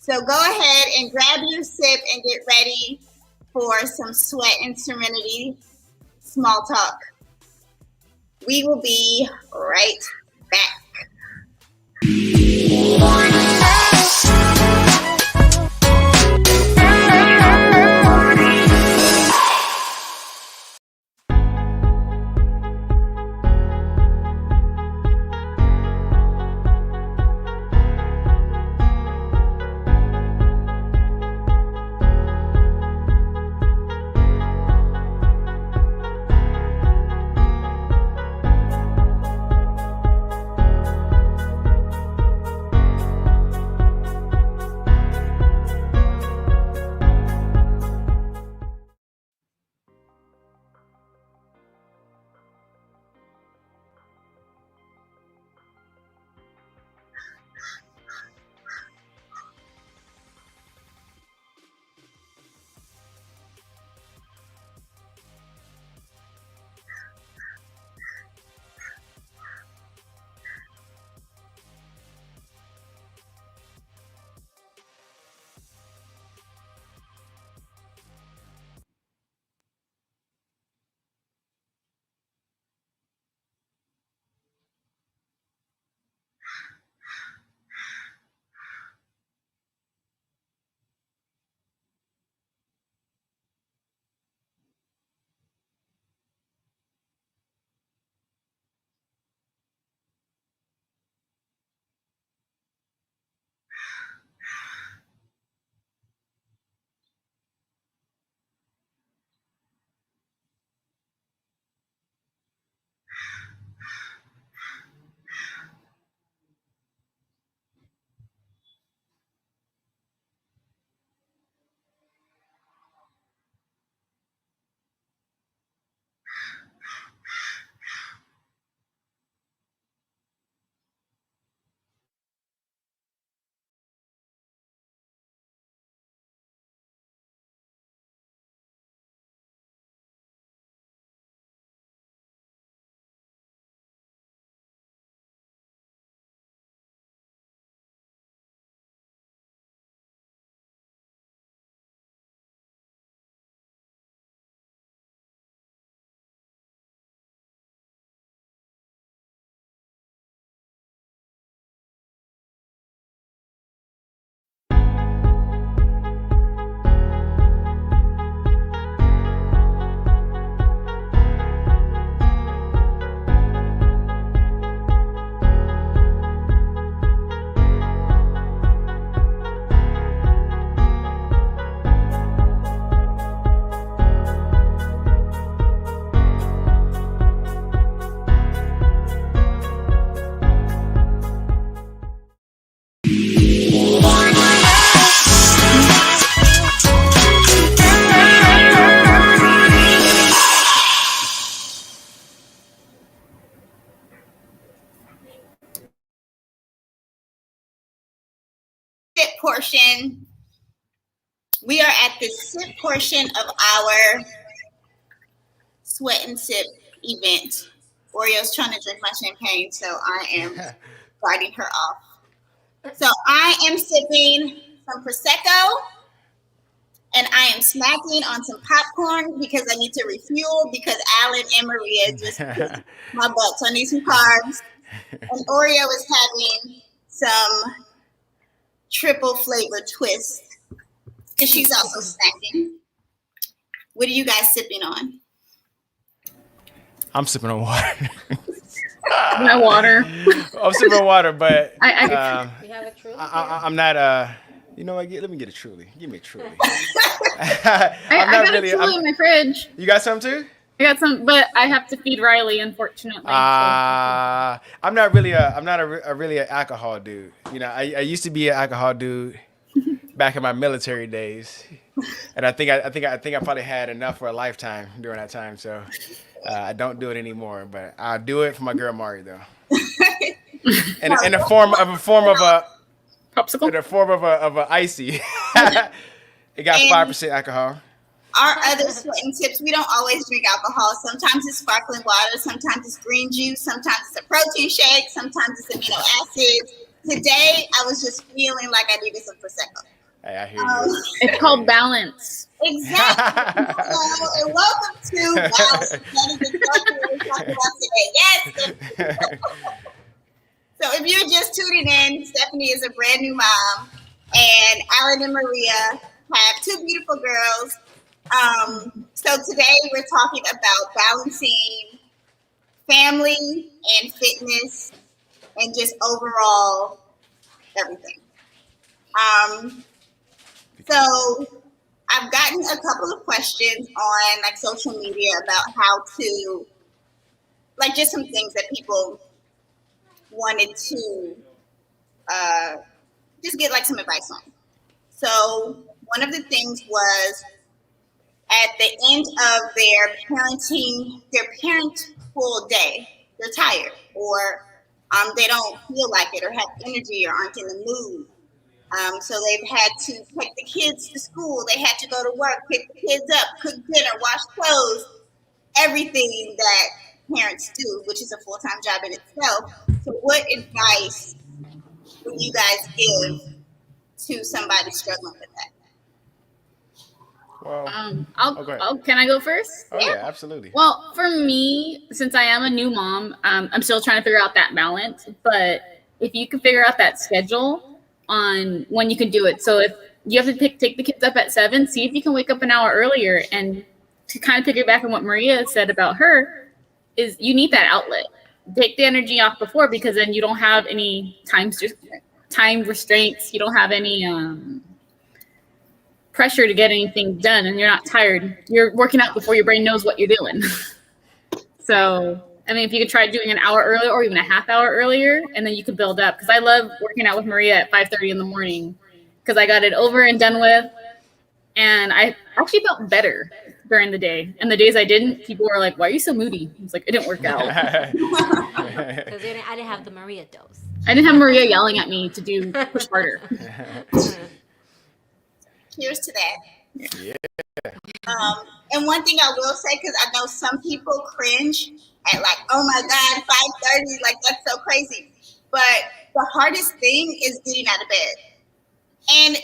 So go ahead and grab your sip and get ready for some sweat and serenity small talk. We will be right back. Sip portion. We are at the sip portion of our sweat and sip event. Oreo's trying to drink my champagne, so I am guarding her off. So I am sipping some Prosecco, and I am snacking on some popcorn because I need to refuel because Alan and Maria just kicked my butt. So I need some carbs. And Oreo is having some triple flavor twist because she's also snacking. What are you guys sipping on? I'm sipping on water. My water. I'm sipping on water, but We have a truly. I'm not. You know what? Let me get a Truly. Give me a Truly. I I'm got not really. a Truly in my fridge. You got some too? I got some, but I have to feed Riley, unfortunately. I'm not really a really an alcohol dude. You know, I used to be an alcohol dude back in my military days, and I think I probably had enough for a lifetime during that time. So I don't do it anymore, but I'll do it for my girl Mari though. In the form of a Popsicle. in the form of a icy. It got And 5% alcohol. our other sweating tips, we don't always drink alcohol. Sometimes it's sparkling water, sometimes it's green juice, sometimes it's a protein shake, sometimes it's amino acids. Today, I was just feeling like I needed some Prosecco. Hey, I hear you. It's called balance. Exactly. Hello, and welcome to Balance. That is exactly what we're talking about today. Yes. So if you're just tuning in, Stephanie is a brand new mom, and Alan and Maria have two beautiful girls. So today we're talking about balancing family and fitness and just overall everything. So I've gotten a couple of questions on like social media about how to, like, just some things that people wanted to just get like some advice on. So one of the things was at the end of their parentful day, they're tired, or they don't feel like it, or have energy, or aren't in the mood. So they've had to take the kids to school. They had to go to work, pick the kids up, cook dinner, wash clothes, everything that parents do, which is a full-time job in itself. So what advice would you guys give to somebody struggling with that? Well, Can I go first? yeah, absolutely. Well, for me, since I am a new mom, I'm still trying to figure out that balance. But if you can figure out that schedule on when you can do it, so if you have to take the kids up at 7, see if you can wake up an hour earlier. And to kind of piggyback on what Maria said about her, is you need that outlet. Take the energy off before, because then you don't have any time restraints. You don't have any pressure to get anything done, and you're not tired. You're working out before your brain knows what you're doing. So, I mean, if you could try doing an hour earlier or even a half hour earlier, and then you can build up. Because I love working out with Maria at 5:30 in the morning, because I got it over and done with, and I actually felt better during the day. And the days I didn't, people were like, "Why are you so moody?" I was like, "It didn't work out." Because I didn't have the Maria dose. I didn't have Maria yelling at me to push harder. Cheers to that. Yeah. And one thing I will say, because I know some people cringe at like, oh my God, 5:30, like that's so crazy. But the hardest thing is getting out of bed. And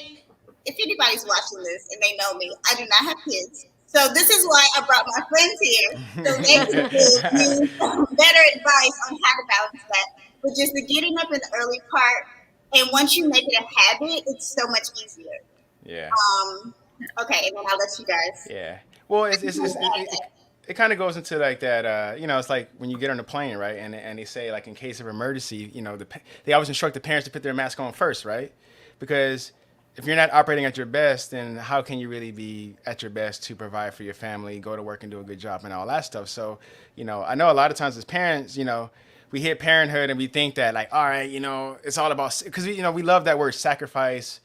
if anybody's watching this and they know me, I do not have kids. So this is why I brought my friends here, so they can give me some better advice on how to balance that. But just the getting up in the early part, and once you make it a habit, it's so much easier. Yeah. Okay, and then I'll let you guys. Yeah. Well, it kind of goes into like that. It's like when you get on the plane, right? And they say like in case of emergency, they always instruct the parents to put their mask on first, right? Because if you're not operating at your best, then how can you really be at your best to provide for your family, go to work and do a good job and all that stuff? So, I know a lot of times as parents, we hit parenthood and we think that like, all right, it's all about, because we love that word sacrifice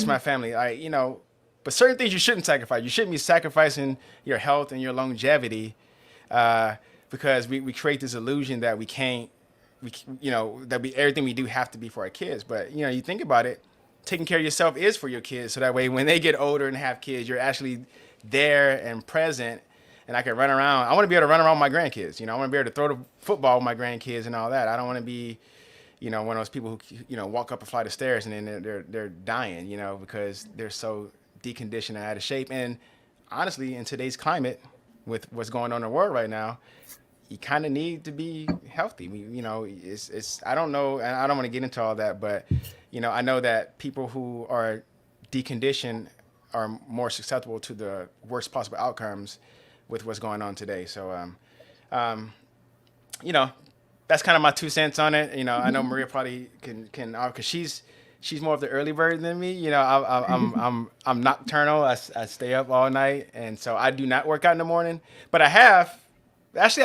my family. All right, but certain things you shouldn't sacrifice. You shouldn't be sacrificing your health and your longevity because we create this illusion that we can't, everything we do have to be for our kids. But, you think about it, taking care of yourself is for your kids. So that way, when they get older and have kids, you're actually there and present. And I can run around. I want to be able to run around with my grandkids. I want to be able to throw the football with my grandkids and all that. I don't want to be, one of those people who, walk up a flight of stairs and then they're dying, because they're so deconditioned and out of shape. And honestly, in today's climate, with what's going on in the world right now, you kind of need to be healthy. It's I don't know, and I don't want to get into all that, but I know that people who are deconditioned are more susceptible to the worst possible outcomes with what's going on today. So, that's kind of my 2 cents on it. I know Maria probably can because she's more of the early bird than me. I'm nocturnal. I stay up all night, and so I do not work out in the morning. But I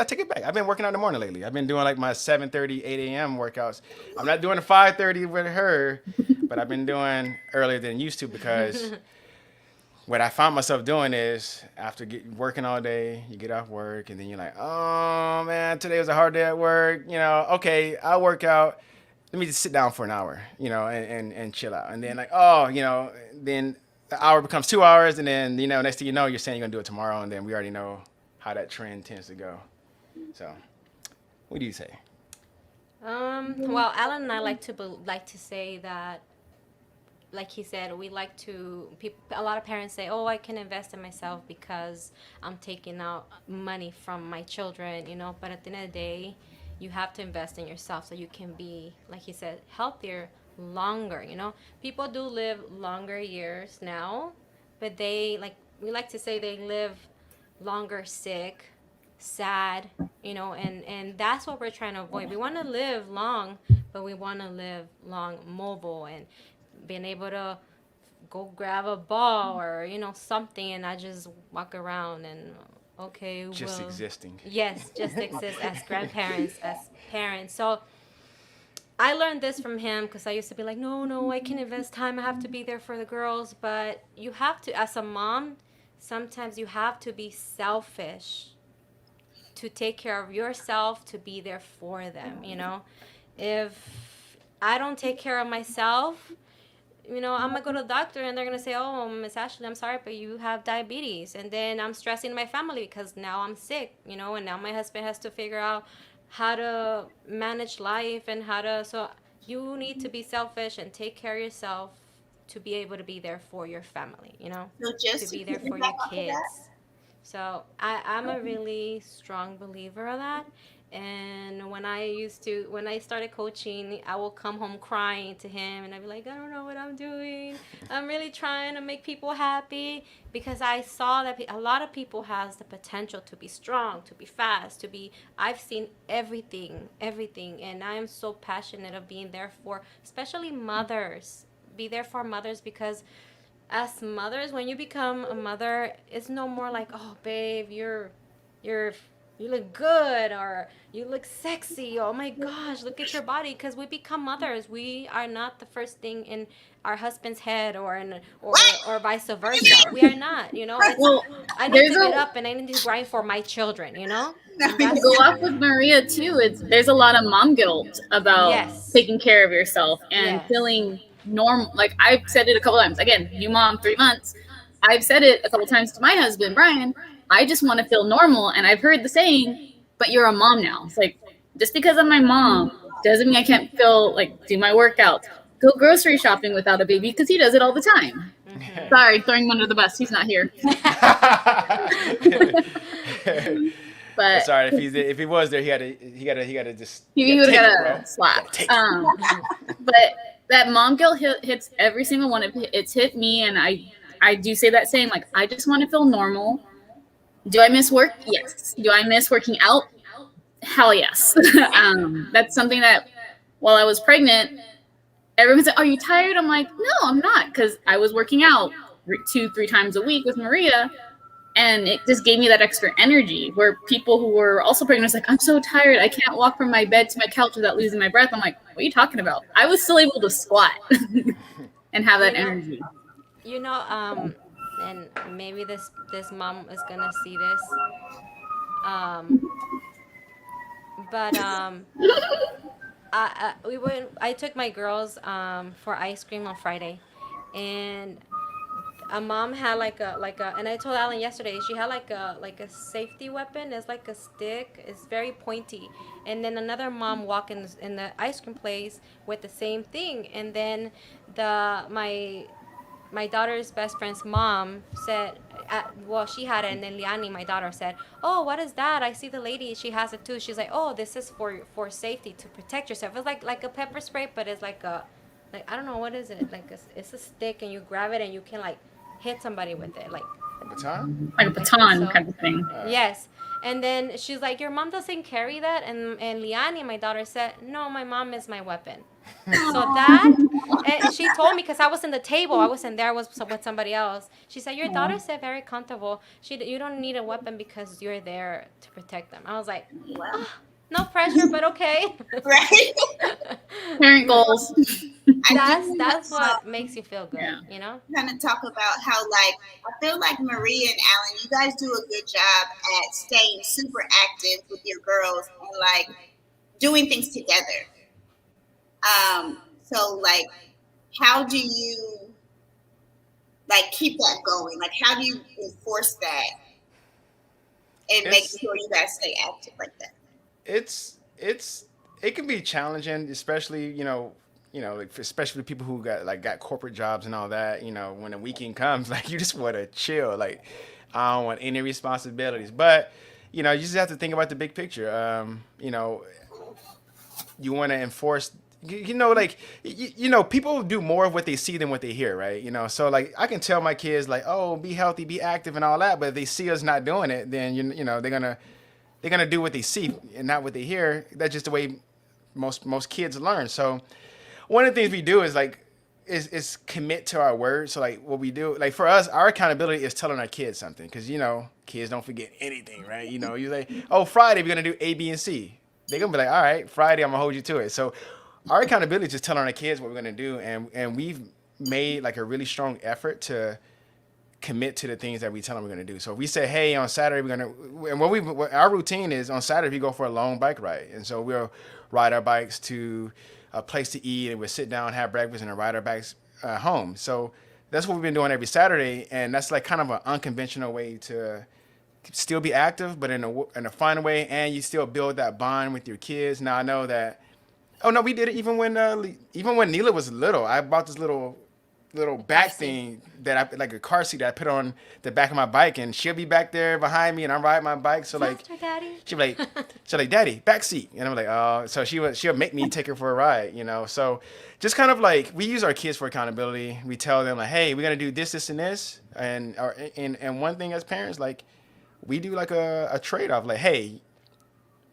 take it back. I've been working out in the morning lately. I've been doing like my 7:30, 8 a.m. workouts. I'm not doing the 5:30 with her, but I've been doing earlier than used to because what I found myself doing is after working all day, you get off work and then you're like, oh man, today was a hard day at work. Okay, I'll work out. let me just sit down for an hour, and chill out. And then like, oh, then the hour becomes 2 hours, and then next thing you know, you're saying you're gonna do it tomorrow, and then we already know how that trend tends to go. So, what do you say? Well, Alan and I like to say that, like he said, we like to. A lot of parents say, "Oh, I can invest in myself because I'm taking out money from my children," But at the end of the day, you have to invest in yourself so you can be, like he said, healthier longer. People do live longer years now, but we like to say, they live longer sick, sad, and that's what we're trying to avoid. We want to live long, but we want to live long mobile and being able to go grab a ball or something and not just walk around and okay, Just well, existing. yes, just exist as grandparents, as parents. So I learned this from him because I used to be like, no, no, I can invest time. I have to be there for the girls. But you have to, as a mom, sometimes you have to be selfish to take care of yourself, to be there for them. If I don't take care of myself, I'm gonna go to the doctor and they're gonna say, "Oh, Miss Ashley, I'm sorry, but you have diabetes," and then I'm stressing my family because now I'm sick, and now my husband has to figure out how to manage life and how to. So you need to be selfish and take care of yourself to be able to be there for your family, So to just to be there for piggyback your off of that, kids. So I'm a really strong believer of that. And when I started coaching, I will come home crying to him and I'd be like, I don't know what I'm doing. I'm really trying to make people happy because I saw that a lot of people has the potential to be strong, to be fast, I've seen everything, everything. And I am so passionate of being there for, especially mothers, be there for mothers because as mothers, when you become a mother, it's no more like, oh, babe, you're you look good or you look sexy. Oh my gosh, look at your body. Because we become mothers, we are not the first thing in our husband's head or vice versa. We are not. It's Well, I need there's to get a up and I need to grind for my children. no, And to that's go off with Maria too. There's a lot of mom guilt about yes, taking care of yourself and yes. feeling normal. Like I've said it a couple times. Again, new mom, 3 months. I've said it a couple times to my husband, Brian. I just want to feel normal, and I've heard the saying, "But you're a mom now." It's like just because I'm my mom doesn't mean I can't feel like do my workouts, go grocery shopping without a baby because he does it all the time. Hmm. Sorry, throwing him under the bus. He's not here, but Sorry, if he was there, he had to just he would take have it, got bro. a slap. Take it. But that mom guilt hits every single one. It's hit me, and I do say that same like I just want to feel normal. Do I miss work? Yes. Do I miss working out? Hell yes. That's something that while I was pregnant, everyone said, "Are you tired?" I'm like, "No, I'm not," because I was working out 2-3 times a week with Maria, and it just gave me that extra energy. Where people who were also pregnant was like, "I'm so tired, I can't walk from my bed to my couch without losing my breath." I'm like, "What are you talking about?" I was still able to squat and have you that know energy. you know and maybe this mom is gonna see this, um but I took my girls for ice cream on Friday, and a mom had and I told Alan yesterday, she had like a safety weapon. It's like a stick. It's very pointy. And then another mom walked in the ice cream place with the same thing. And then the my daughter's best friend's mom said, well, she had it, and then Liani, my daughter, said, "Oh, what is that? I see the lady. She has it too." She's like, "Oh, this is for safety to protect yourself." It's like a pepper spray, but it's like I don't know what is it. Like it's a stick, and you grab it, and you can like hit somebody with it. Like A baton? Like a I think baton so. kind of thing. Yes. And then she's like, "Your mom doesn't carry that?" And Liani, my daughter, said, "No, my mom is my weapon." So that, and she told me because I was in the table, I wasn't there, I was with somebody else. She said, "Your daughter said very comfortable. You don't need a weapon because you're there to protect them." I was like, well, oh, no pressure, but okay. right? Parent goals. I do That's want what makes you feel good, Yeah. to kind of talk about how, like, I feel like Maria and Alan, you guys do a good job at staying super active with your girls and like doing things together. So like, how do you like keep that going? Like, how do you enforce that and make It's sure you guys stay active like that? it's it can be challenging, especially like especially people who got corporate jobs and all that. When the weekend comes, like you just want to chill. Like I don't want any responsibilities, but you just have to think about the big picture. You want to enforce. Like people do more of what they see than what they hear, right? So like I can tell my kids like, oh, be healthy, be active, and all that, but if they see us not doing it, then they're gonna do what they see and not what they hear. That's just the way most kids learn. So one of the things we do is like is commit to our word. So like what we do, like for us, our accountability is telling our kids something because kids don't forget anything, right? You like, oh, Friday we're gonna do A, B, and C. They're gonna be like, all right, Friday I'm gonna hold you to it. So our accountability is just telling our kids what we're gonna do, and we've made like a really strong effort to commit to the things that we tell them we're going to do. So if we say, hey, on Saturday we're going to, and what our routine is on Saturday we go for a long bike ride, and so we'll ride our bikes to a place to eat, and we'll sit down, have breakfast, and then ride our bikes home. So that's what we've been doing every Saturday, and that's like kind of an unconventional way to still be active, but in a fun way, and you still build that bond with your kids. Now I know that. Oh no, we did it even when Neela was little. I bought this little back thing that I like a car seat that I put on the back of my bike, and she'll be back there behind me, and I'm riding my bike. So like, Faster, Daddy. she'll be like, Daddy, back seat, and I'm like, oh. So she'll make me take her for a ride, So just kind of like we use our kids for accountability. We tell them like, hey, we're gonna do this, this, and this, and one thing as parents, like we do like a trade off, like, hey,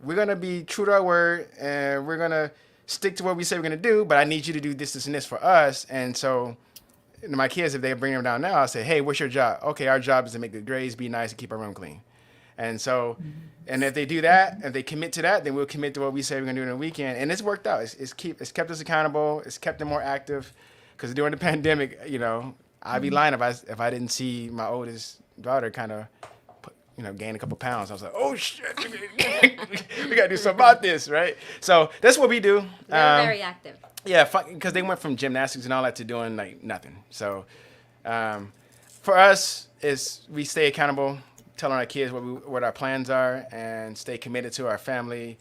we're gonna be true to our word, and we're gonna stick to what we say we're gonna do, but I need you to do this, this, and this for us, and so. My kids, if they bring them down now, I'll say, hey, what's your job? Okay, our job is to make good grades, be nice, and keep our room clean. And so, and if they do that, if they commit to that, then we'll commit to what we say we're going to do in the weekend. And it's worked out. It's kept us accountable. It's kept them more active. Because during the pandemic, I'd be lying if I didn't see my oldest daughter kind of, gain a couple pounds. I was like, oh, shit, we got to do something about this, right? So that's what we do. They're very active. Yeah, because they went from gymnastics and all that to doing like nothing. So for us, we stay accountable, telling our kids what our plans are, and stay committed to our family,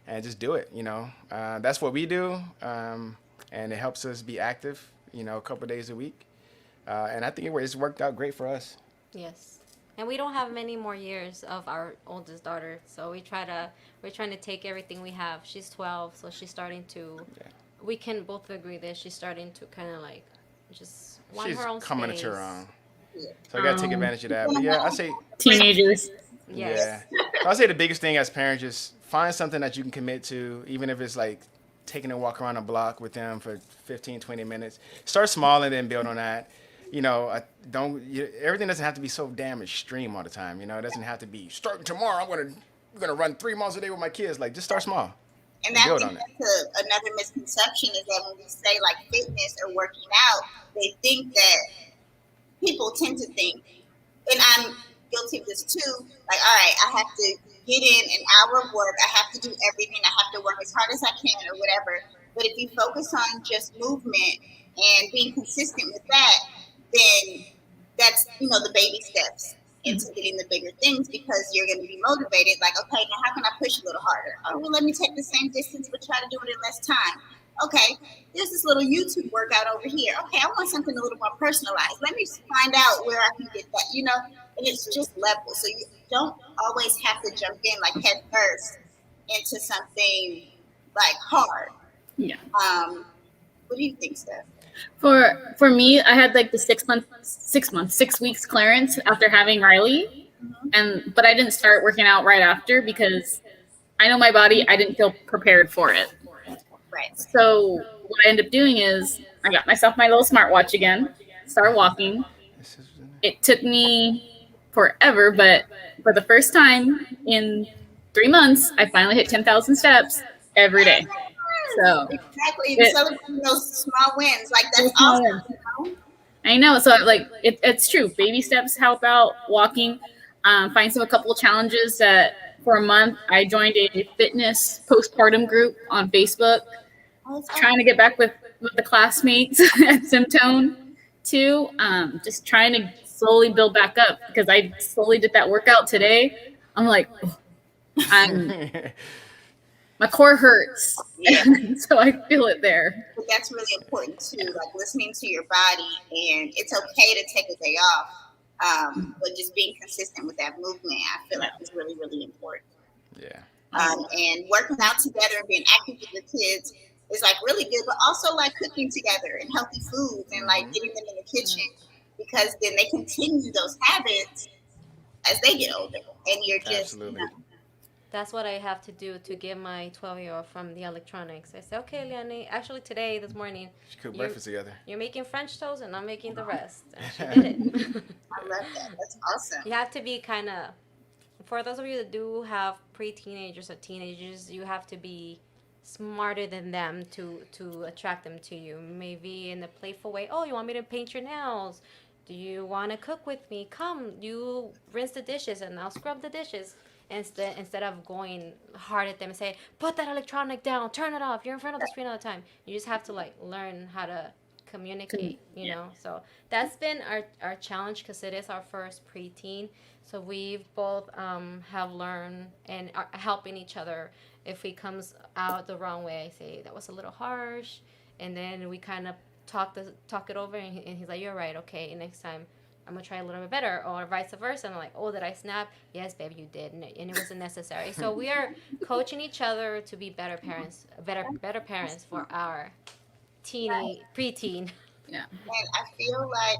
and just do it. That's what we do, and it helps us be active. A couple of days a week, and I think it's worked out great for us. Yes. And we don't have many more years of our oldest daughter, so we're trying to take everything we have. She's 12, so she's starting to. Yeah. We can both agree that she's starting to kind of like just want her own space. She's coming to her own. So I got to take advantage of that. But yeah, I say teenagers. Yes. Yeah. So I say the biggest thing as parents is find something that you can commit to, even if it's like taking a walk around the block with them for 15, 20 minutes. Start small and then build on that. Everything doesn't have to be so damn extreme all the time. It doesn't have to be starting tomorrow. I'm gonna run 3 miles a day with my kids. Like just start small. And that's another misconception is that when we say like fitness or working out, they think that people tend to think, and I'm guilty of this too, like, all right, I have to get in an hour of work, I have to do everything, I have to work as hard as I can or whatever. But if you focus on just movement and being consistent with that, then that's, the baby steps into getting the bigger things, because you're going to be motivated. Like, okay, now how can I push a little harder? Oh, well, let me take the same distance but try to do it in less time. Okay, there's this little YouTube workout over here. Okay, I want something a little more personalized. Let me find out where I can get that, and it's just levels. So you don't always have to jump in like head first into something like hard. Yeah. What do you think, Steph? For me, I had like the 6 weeks clearance after having Riley, but I didn't start working out right after because I know my body. I didn't feel prepared for it. Right. So what I ended up doing is I got myself my little smartwatch again, started walking. It took me forever, but for the first time in 3 months, I finally hit 10,000 steps every day. So exactly, celebrating those small wins, like that's awesome. I know. So like it's true. Baby steps help out. Walking. Find a couple of challenges that for a month I joined a fitness postpartum group on Facebook. Oh, it's trying to get back with the classmates at Simtone too. Just trying to slowly build back up because I slowly did that workout today. I'm like, I'm my core hurts, yeah. so I feel it there. But that's really important too, like listening to your body, and it's okay to take a day off. But just being consistent with that movement, I feel like is really, really important. Yeah. And working out together and being active with your kids is like really good, but also like cooking together and healthy foods and like getting them in the kitchen, because then they continue those habits as they get older. And you're just, Absolutely. That's what I have to do to get my 12-year-old from the electronics. I said, okay, Leonie, actually today, this morning, Should cook You- breakfast together. you're making French toast and I'm making the rest. And she did it. I love that. That's awesome. You have to be kind of, for those of you that do have pre-teenagers or teenagers, you have to be smarter than them to attract them to you. Maybe in a playful way. Oh, you want me to paint your nails? Do you want to cook with me? Come, you rinse the dishes and I'll scrub the dishes. Instead of going hard at them and say, put that electronic down, turn it off, you're in front of the screen all the time. You just have to like learn how to communicate, you know. So that's been our challenge because it is our first preteen. So we've both have learned and are helping each other. If he comes out the wrong way, I say that was a little harsh, and then we kind of talk it over, and he's like, "You're right. Okay, next time I'm gonna try a little bit better," or vice versa. And I'm like, "Oh, did I snap? Yes, babe, you did, and it wasn't necessary." So we are coaching each other to be better parents for our preteen. Yeah. And I feel like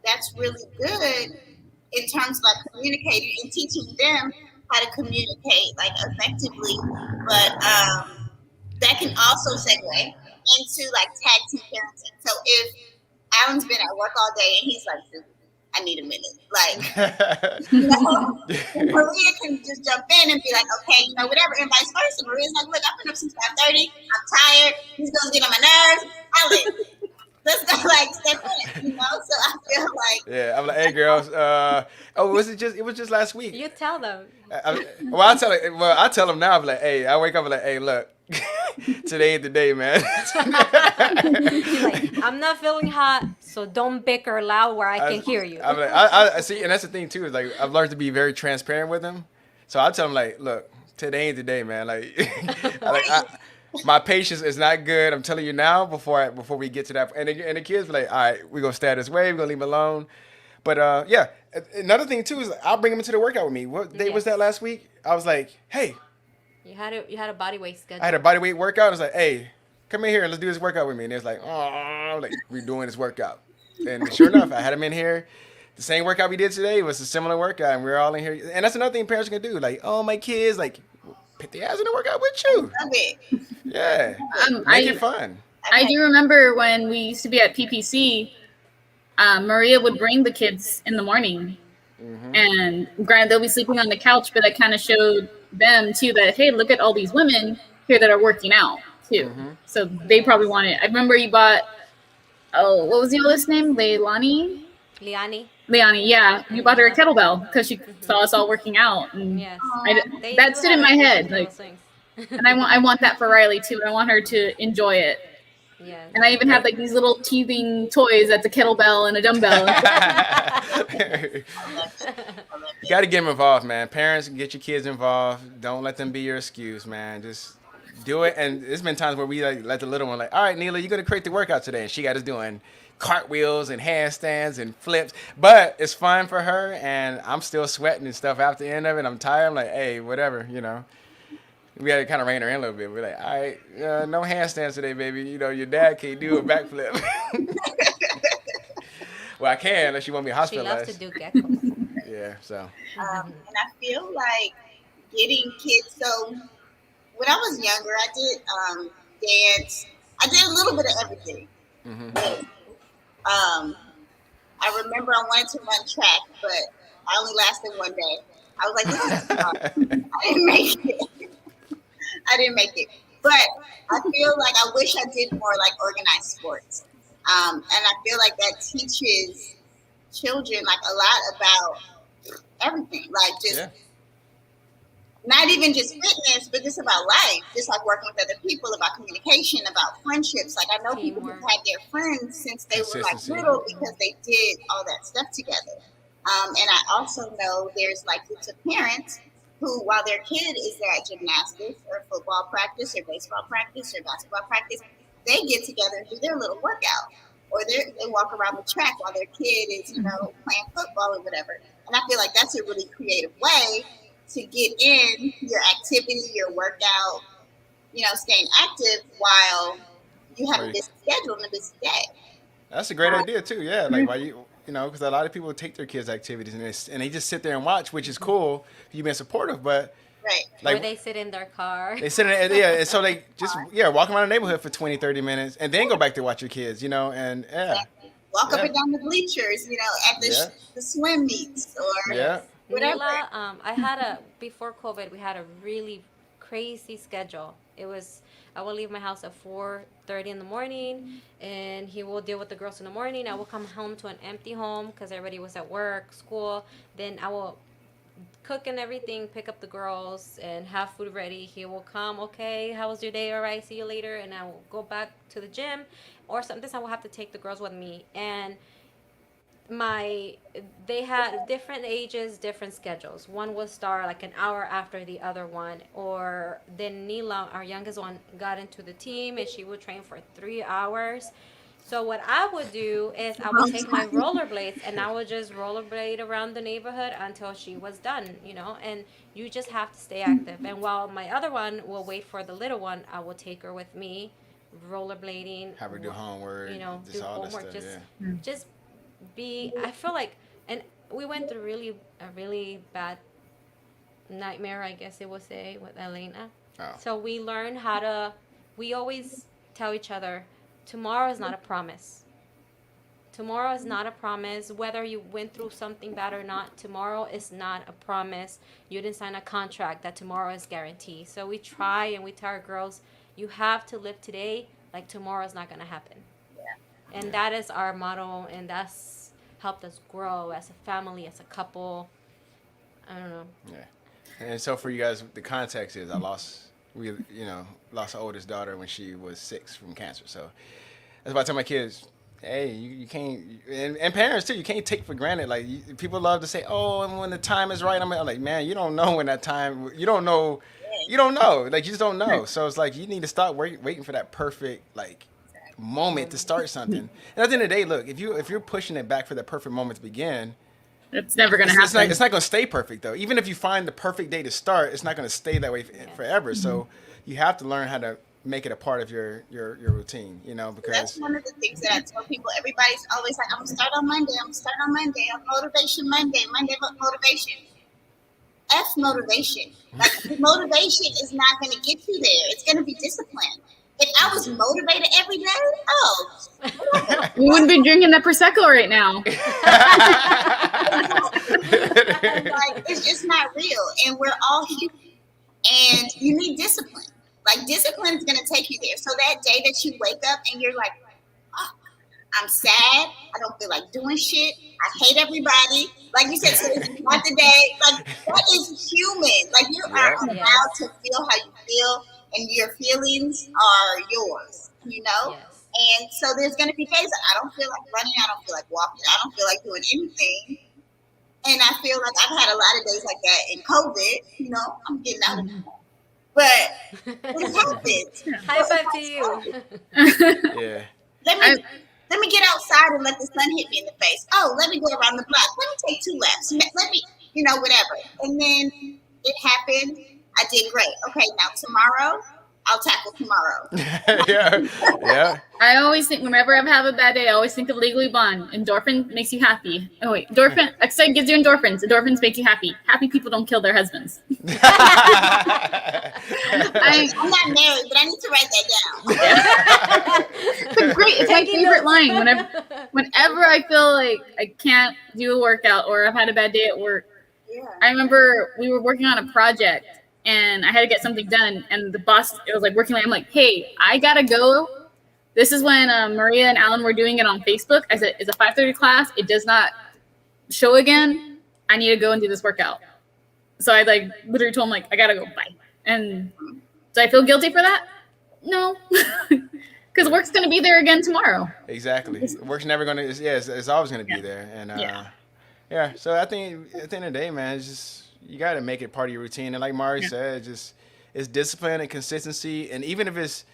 that's really good in terms of like communicating and teaching them how to communicate like effectively. But that can also segue into like tag team parenting. So if Alan's been at work all day and he's like, "Dude, I need a minute," like, you know, Maria can just jump in and be like, "Okay, you know, whatever," and vice versa. Maria's like, "Look, I've been up since 5:30. I'm tired. These girls get on my nerves. Alan, let's go like step in," you know. So I feel like Yeah, I'm like, hey girls. Was it just? It was just last week. You tell them. I tell them now. I'm like, hey, I wake up and like, hey, look, today ain't the day, man. He's like, I'm not feeling hot, so don't bicker loud where I can hear you. I'm like, I see, and that's the thing too. Is like, I've learned to be very transparent with them. So I tell them like, look, today ain't the day, man. Like, my patience is not good. I'm telling you now before we get to that. And the kids be like, all right, we're gonna stay this way. We're gonna leave them alone. But yeah, another thing too is I'll bring them into the workout with me. What day was that last week? I was like, hey, You had a body weight schedule. I had a body weight workout. I was like, hey, come in here and let's do this workout with me. And it's like, oh, like we're doing this workout. And sure enough, I had them in here. The same workout we did today was a similar workout, and we were all in here. And that's another thing parents can do. Like, oh, my kids, like, put the ass in the workout with you. love it. Yeah, make it fun. I do remember when we used to be at PPC, Maria would bring the kids in the morning, and granted they'll be sleeping on the couch, but I kind of showed them too that, hey, look at all these women here that are working out too. So they probably want it. I remember you bought, what was the oldest name? Leilani, yeah. You bought her a kettlebell because she saw us all working out, and Yes. that stood in my head. Like, and I want that for Riley too. I want her to enjoy it. Yes. And I even have like these little teething toys that's a kettlebell and a dumbbell. You got to get them involved, man. Parents, get your kids involved. Don't let them be your excuse, man. Just do it. And there's been times where we like let the little one like, all right, Neela, you're gonna create the workout today, and she got us doing cartwheels and handstands and flips. But it's fun for her, and I'm still sweating and stuff after the end of it. I'm tired. I'm like, hey, whatever, you know. We had to kind of rein her in a little bit. We're like, all right, no handstands today, baby. You know, your dad can't do a backflip. Well, I can unless you want me She hospitalized. loves to do geckos. Yeah, so. And I feel like getting kids. So when I was younger, I did dance. I did a little bit of everything. I remember I wanted to run track, but I only lasted one day. I was like, this is hard. I didn't make it. But I feel like I wish I did more like organized sports. And I feel like that teaches children like a lot about everything, like just not even just fitness, but just about life, just like working with other people, about communication, about friendships. Like I know people who've Teamwork. had their friends since they were like Consistency. little because they did all that stuff together. And I also know there's like groups of parents who, while their kid is there at gymnastics or football practice or baseball practice or basketball practice, they get together and do their little workout. Or they walk around the track while their kid is, playing football or whatever. And I feel like that's a really creative way to get in your activity, your workout, staying active while you have a Right. busy schedule and a busy day. That's a great idea too. Yeah, like why because a lot of people take their kids' activities and they just sit there and watch, which is cool. You've been supportive, but Right. Or like they sit in their car. they sit in, and so they just walk around the neighborhood for 20, 30 minutes and then go back to watch your kids, and Walk up Yeah. and down the bleachers, at Yeah. the swim meets or Yeah. whatever. Nila, before COVID, we had a really crazy schedule. It was, I will leave my house at 4:30 in the morning, and he will deal with the girls in the morning. I will come home to an empty home because everybody was at work, school. Then I will cook and everything, pick up the girls, and have food ready. He will come, okay, how was your day? All right, see you later. And I will go back to the gym, or sometimes I will have to take the girls with me. And my they had different ages, different schedules. One would start like an hour after the other one, or then Nila, our youngest one, got into the team and she would train for 3 hours. So what I would do is I would take my rollerblades and I would just rollerblade around the neighborhood until she was done, and you just have to stay active. And while my other one will wait for the little one, I will take her with me rollerblading, have her do homework, do just all this homework, stuff. just Yeah. just be. I feel like, and we went through a really bad nightmare, I guess it would say, with Elena. Oh. So we learned how to. We always tell each other, tomorrow is not a promise. Tomorrow is not a promise. Whether you went through something bad or not, tomorrow is not a promise. You didn't sign a contract that tomorrow is guaranteed. So we try and we tell our girls, you have to live today like tomorrow is not going to happen. And that is our motto, and that's helped us grow as a family, as a couple. I don't know. Yeah. And so for you guys, the context is we lost our oldest daughter when she was 6 from cancer. So that's why I tell my kids, hey, you can't, and parents too, you can't take for granted. Like people love to say, oh, and when the time is right, I'm like, man, you don't know when that time, you don't know, like you just don't know. So it's like you need to stop waiting for that perfect moment to start something. And at the end of the day, look, if you're pushing it back for that perfect moment to begin, It's never going to happen. it's not going to stay perfect though. Even if you find the perfect day to start, it's not going to stay that way forever. So you have to learn how to make it a part of your routine, because That's one of the things that I tell people. Everybody's always like, I'm going to start on Monday. I'm going to start on Monday. On Motivation Monday. Monday motivation. F motivation. Like motivation is not going to get you there. It's going to be discipline. If I was motivated every day, We wouldn't be drinking that Prosecco right now. it's just not real. And we're all human. And you need discipline. Like discipline is going to take you there. So that day that you wake up and you're like, oh, I'm sad. I don't feel like doing shit. I hate everybody. Like you said, so it's not the day. Like that is human. Like you are allowed to feel how you feel, and your feelings are yours. Yes. And so there's going to be days that I don't feel like running. I don't feel like walking. I don't feel like doing anything. And I feel like I've had a lot of days like that in COVID. I'm getting out of it. But it happens. High five to you. Yeah. Let me get outside and let the sun hit me in the face. Oh, let me go around the block. Let me take 2 laps. Let me, whatever. And then it happened. I did great. Okay, now tomorrow, I'll tackle tomorrow. Yeah. I always think, whenever I have a bad day, I always think of Legally Blonde. Endorphin makes you happy. Oh, wait. Exercise gives you endorphins. Endorphins make you happy. Happy people don't kill their husbands. I'm not married, but I need to write that down. It's my favorite line. Whenever I feel like I can't do a workout or I've had a bad day at work, I remember we were working on a project and I had to get something done. And the boss, it was like working late. I'm like, hey, I got to go. This is when Maria and Alan were doing it on Facebook. I said, it's a 5:30 class. It does not show again. I need to go and do this workout. So I like literally told him like I gotta go, bye. And do I feel guilty for that? No, because work's gonna be there again tomorrow. Exactly. Work's never gonna. It's always gonna be there. And yeah. So I think at the end of the day, man, it's just you got to make it part of your routine. And like Mari said, just it's discipline and consistency. And even if it's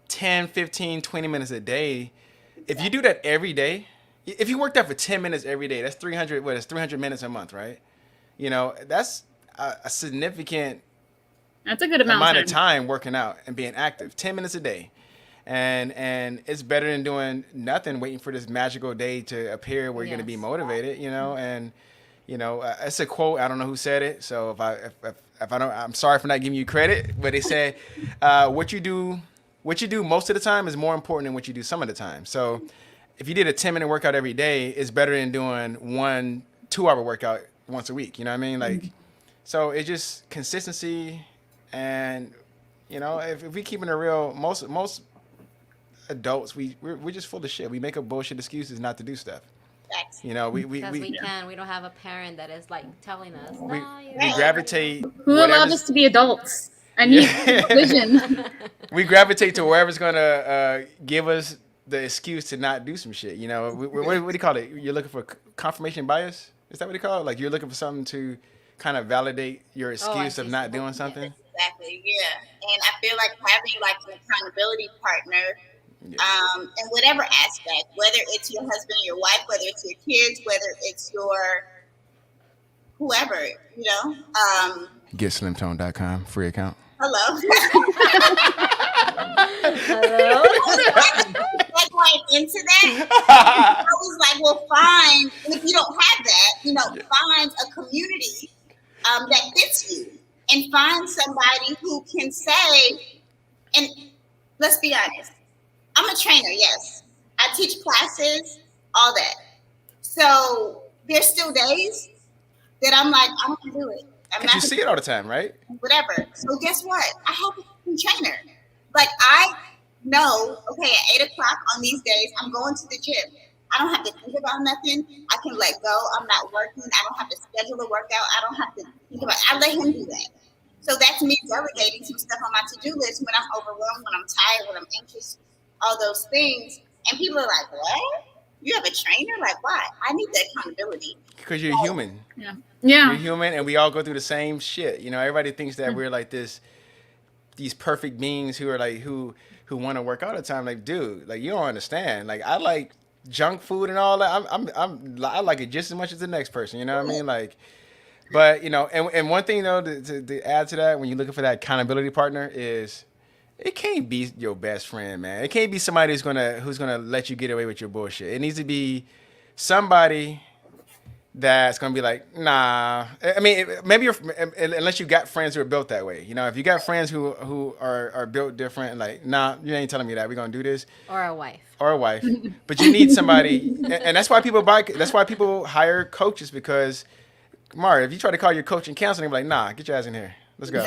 10, 15, 20 minutes a day, if you do that every day, if you work that for 10 minutes every day, that's 300. What is 300 minutes a month, right? You know, that's a significant That's a good amount of time working out and being active. 10 minutes a day. And it's better than doing nothing, waiting for this magical day to appear where you're going to be motivated, you know. And you know, it's a quote. I don't know who said it, so if I don't, I'm sorry for not giving you credit. But they said, what you do most of the time is more important than what you do some of the time. So if you did a 10-minute workout every day, it's better than doing 1 2-hour workout once a week. You know what I mean? Like, so it's just consistency, and you know, if we keeping it real, most adults, we're just full of shit. We make up bullshit excuses not to do stuff. You know, we can. We don't have a parent that is like telling us. We gravitate. Who allowed us to be adults? I need vision. We gravitate to wherever's gonna give us the excuse to not do some shit. You know, what do you call it? You're looking for confirmation bias. Is that what they call it? Like you're looking for something to kind of validate your excuse of not doing something. Exactly. Yeah, and I feel like having like an accountability partner. In whatever aspect, whether it's your husband, your wife, whether it's your kids, whether it's your whoever, you know. GetSlimTone.com, free account. Hello. Hello. Like right into that. I was like, well, fine. And if you don't have that, you know, find a community that fits you, and find somebody who can say, and let's be honest. I'm a trainer, yes. I teach classes, all that. So there's still days that I'm like, I don't do it. You see it all the time, right? Whatever. So guess what? I have a trainer. Like I know, okay, at 8 o'clock on these days, I'm going to the gym. I don't have to think about nothing. I can let go. I'm not working. I don't have to schedule a workout. I don't have to think about it. I let him do that. So that's me delegating some stuff on my to-do list when I'm overwhelmed, when I'm tired, when I'm anxious. All those things, and people are like, what? You have a trainer? Like, why? I need the accountability. Because you're human. Yeah. You're human, and we all go through the same shit. You know, everybody thinks that we're like these perfect beings who are like who want to work all the time. Like, dude, like you don't understand. Like, I like junk food and all that. I like it just as much as the next person. You know what I mean? Like, but you know, and one thing though to add to that, when you're looking for that accountability partner is. It can't be your best friend, man. It can't be somebody who's gonna let you get away with your bullshit. It needs to be somebody that's gonna be like, nah. I mean, maybe unless you got friends who are built that way. You know, if you got friends who are built different, like, nah, you ain't telling me that we're gonna do this. Or a wife. But you need somebody, and that's why people hire coaches, because, Mari, if you try to call your coach and counseling, they're like, nah, get your ass in here. Let's go.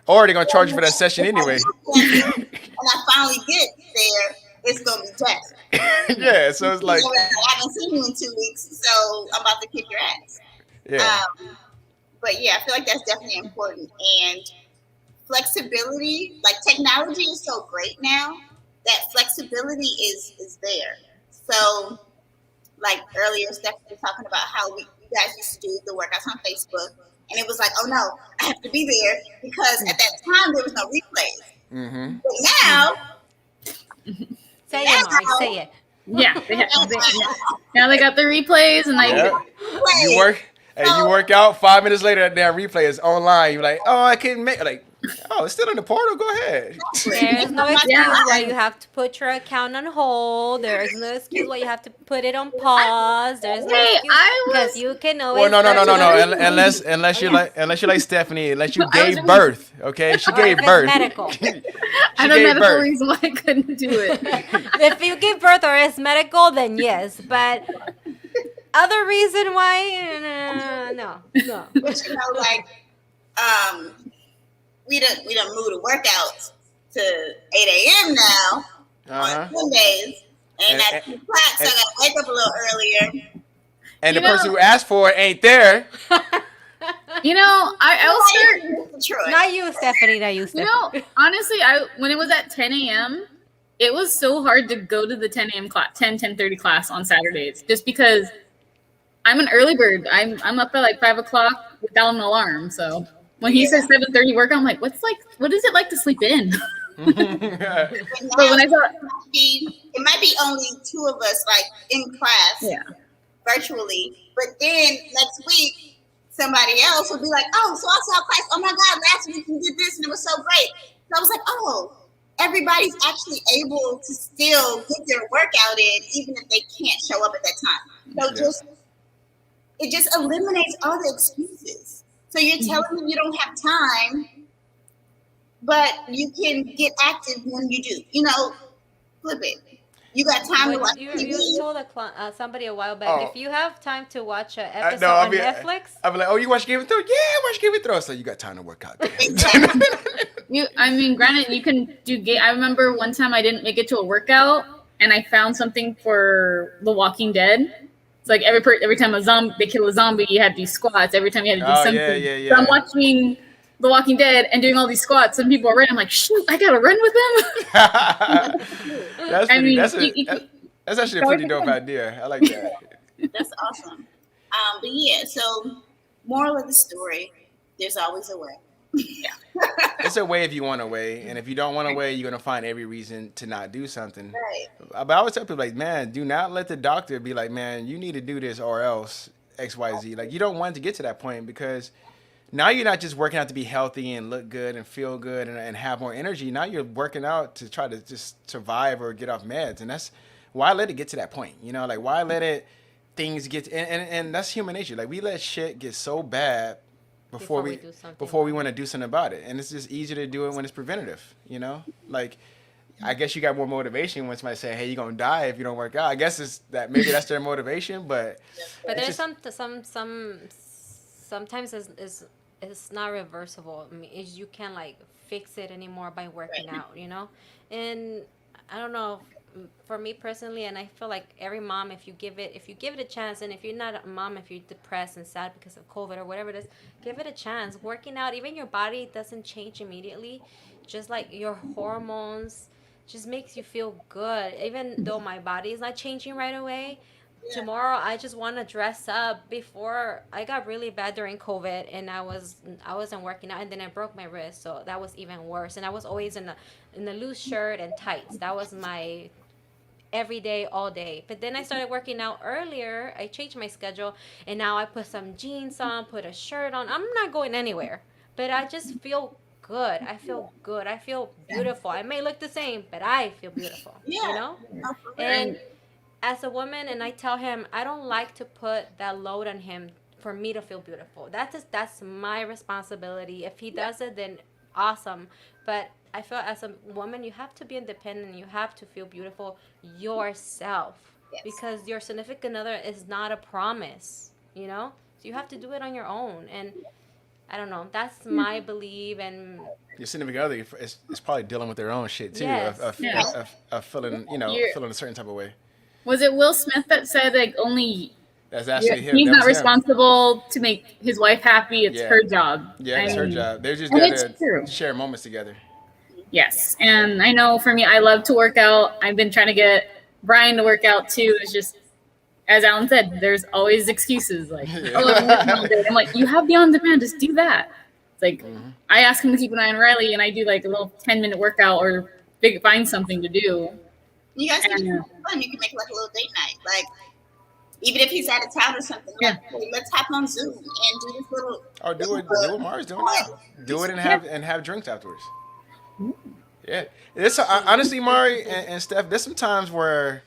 Or they're gonna charge you for that session anyway. And I finally get there, it's gonna be tough. Yeah, so it's like I haven't seen you in 2 weeks, so I'm about to kick your ass. Yeah. But yeah, I feel like that's definitely important. And flexibility, like technology is so great now that flexibility is there. So like earlier, Steph was talking about how you guys used to do the workouts on Facebook. And it was like, oh no, I have to be there because at that time there was no replays. Mm-hmm. But now, say it, Mari, say it. Yeah, now they got the replays, and like you work out 5 minutes later, that damn replay is online. You're like, oh, I couldn't make like, oh, it's still in the portal. Go ahead. There's no excuse why you have to put your account on hold. There's no excuse why you have to put it on pause. There's no excuse because you can always. Well, no. Unless you're like Stephanie, unless you gave birth. Okay, she gave birth. Medical. I don't know the reason why I couldn't do it. If you give birth or it's medical, then yes, but. Other reason why? No. But you know, like, we done moved the workouts to 8 a.m. now on Sundays, and that's 2 o'clock, so I gotta wake up a little earlier. And the person who asked for it ain't there. I'll start. Detroit. Not you, Stephanie. Not you, You Stephanie. know, honestly, when it was at 10 a.m., it was so hard to go to the 10 a.m. class, 10:30 class on Saturdays, just because I'm an early bird. I'm up at like 5 o'clock without an alarm. So when he says 7:30 work, I'm like, what is it like to sleep in? But when I thought, it might be only two of us like in class, virtually, but then next week somebody else would be like, oh, so I saw class. Oh my God, last week you did this and it was so great. So I was like, oh, everybody's actually able to still get their workout in, even if they can't show up at that time. So it just eliminates all the excuses. So you're telling me you don't have time, but you can get active when you do. Flip it. You got time to watch TV. You told somebody a while back, if you have time to watch an episode on Netflix. I'll be like, oh, you watch Game of Thrones? Yeah, I watch Game of Thrones. So you got time to work out. Granted, you can do I remember one time I didn't make it to a workout, and I found something for The Walking Dead. It's like every time they kill a zombie, you had to do squats. Every time you had to do something. Yeah. So I'm watching The Walking Dead and doing all these squats. Some people are running. I'm like, shoot, I gotta run with them. That's actually a pretty dope idea. I like that. That's awesome. But yeah, so moral of the story: there's always a way. It's a way if you want a way, and if you don't want a way, you're gonna find every reason to not do something. Right. But I always tell people, like, man, do not let the doctor be like, man, you need to do this or else XYZ. Like, you don't want to get to that point, because now you're not just working out to be healthy and look good and feel good and have more energy. Now you're working out to try to just survive or get off meds, and that's why let it get to that point. Like, why let things get and that's human nature. Like, we let shit get so bad before we want to do something about it, and it's just easier to do it when it's preventative. Like, I guess you got more motivation when somebody say, hey, you're gonna die if you don't work out. I guess maybe that's their motivation, but there's sometimes it's not reversible. I mean, you can't like fix it anymore by working out, and I don't know. For me personally, and I feel like every mom, if you give it a chance, and if you're not a mom, if you're depressed and sad because of COVID or whatever it is, give it a chance. Working out, even your body doesn't change immediately, just like your hormones just makes you feel good. Even though my body is not changing right away, tomorrow I just want to dress up. Before, I got really bad during COVID, and I wasn't working out, and then I broke my wrist, so that was even worse. And I was always in a loose shirt and tights. That was my every day, all day. But then I started working out earlier. I changed my schedule, and now I put some jeans on, put a shirt on. I'm not going anywhere, but I just feel good. I feel good. I feel beautiful. I may look the same, but I feel beautiful. And as a woman, and I tell him, I don't like to put that load on him for me to feel beautiful. That's my responsibility. If he does it, then awesome. But I feel as a woman, you have to be independent. You have to feel beautiful yourself, because your significant other is not a promise, So you have to do it on your own. And I don't know. That's my belief. And your significant other is probably dealing with their own shit too, of feeling, feeling a certain type of way. Was it Will Smith that said like only? That's actually him. He's not responsible to make his wife happy. It's her job. Yeah, it's her job. They're just there to share moments together. Yes, and I know for me, I love to work out. I've been trying to get Brian to work out too. It's just, as Alan said, there's always excuses. Like, I'm like, you have the on-demand, just do that. It's like, I ask him to keep an eye on Riley, and I do like a little 10-minute workout or find something to do. You guys can do fun. You can make like a little date night. Like, even if he's out of town or something, like, hey, let's hop on Zoom and do this little. Or do what Mars doing now. Do it and have drinks afterwards. Yeah, it's honestly, Mari and Steph, there's some times where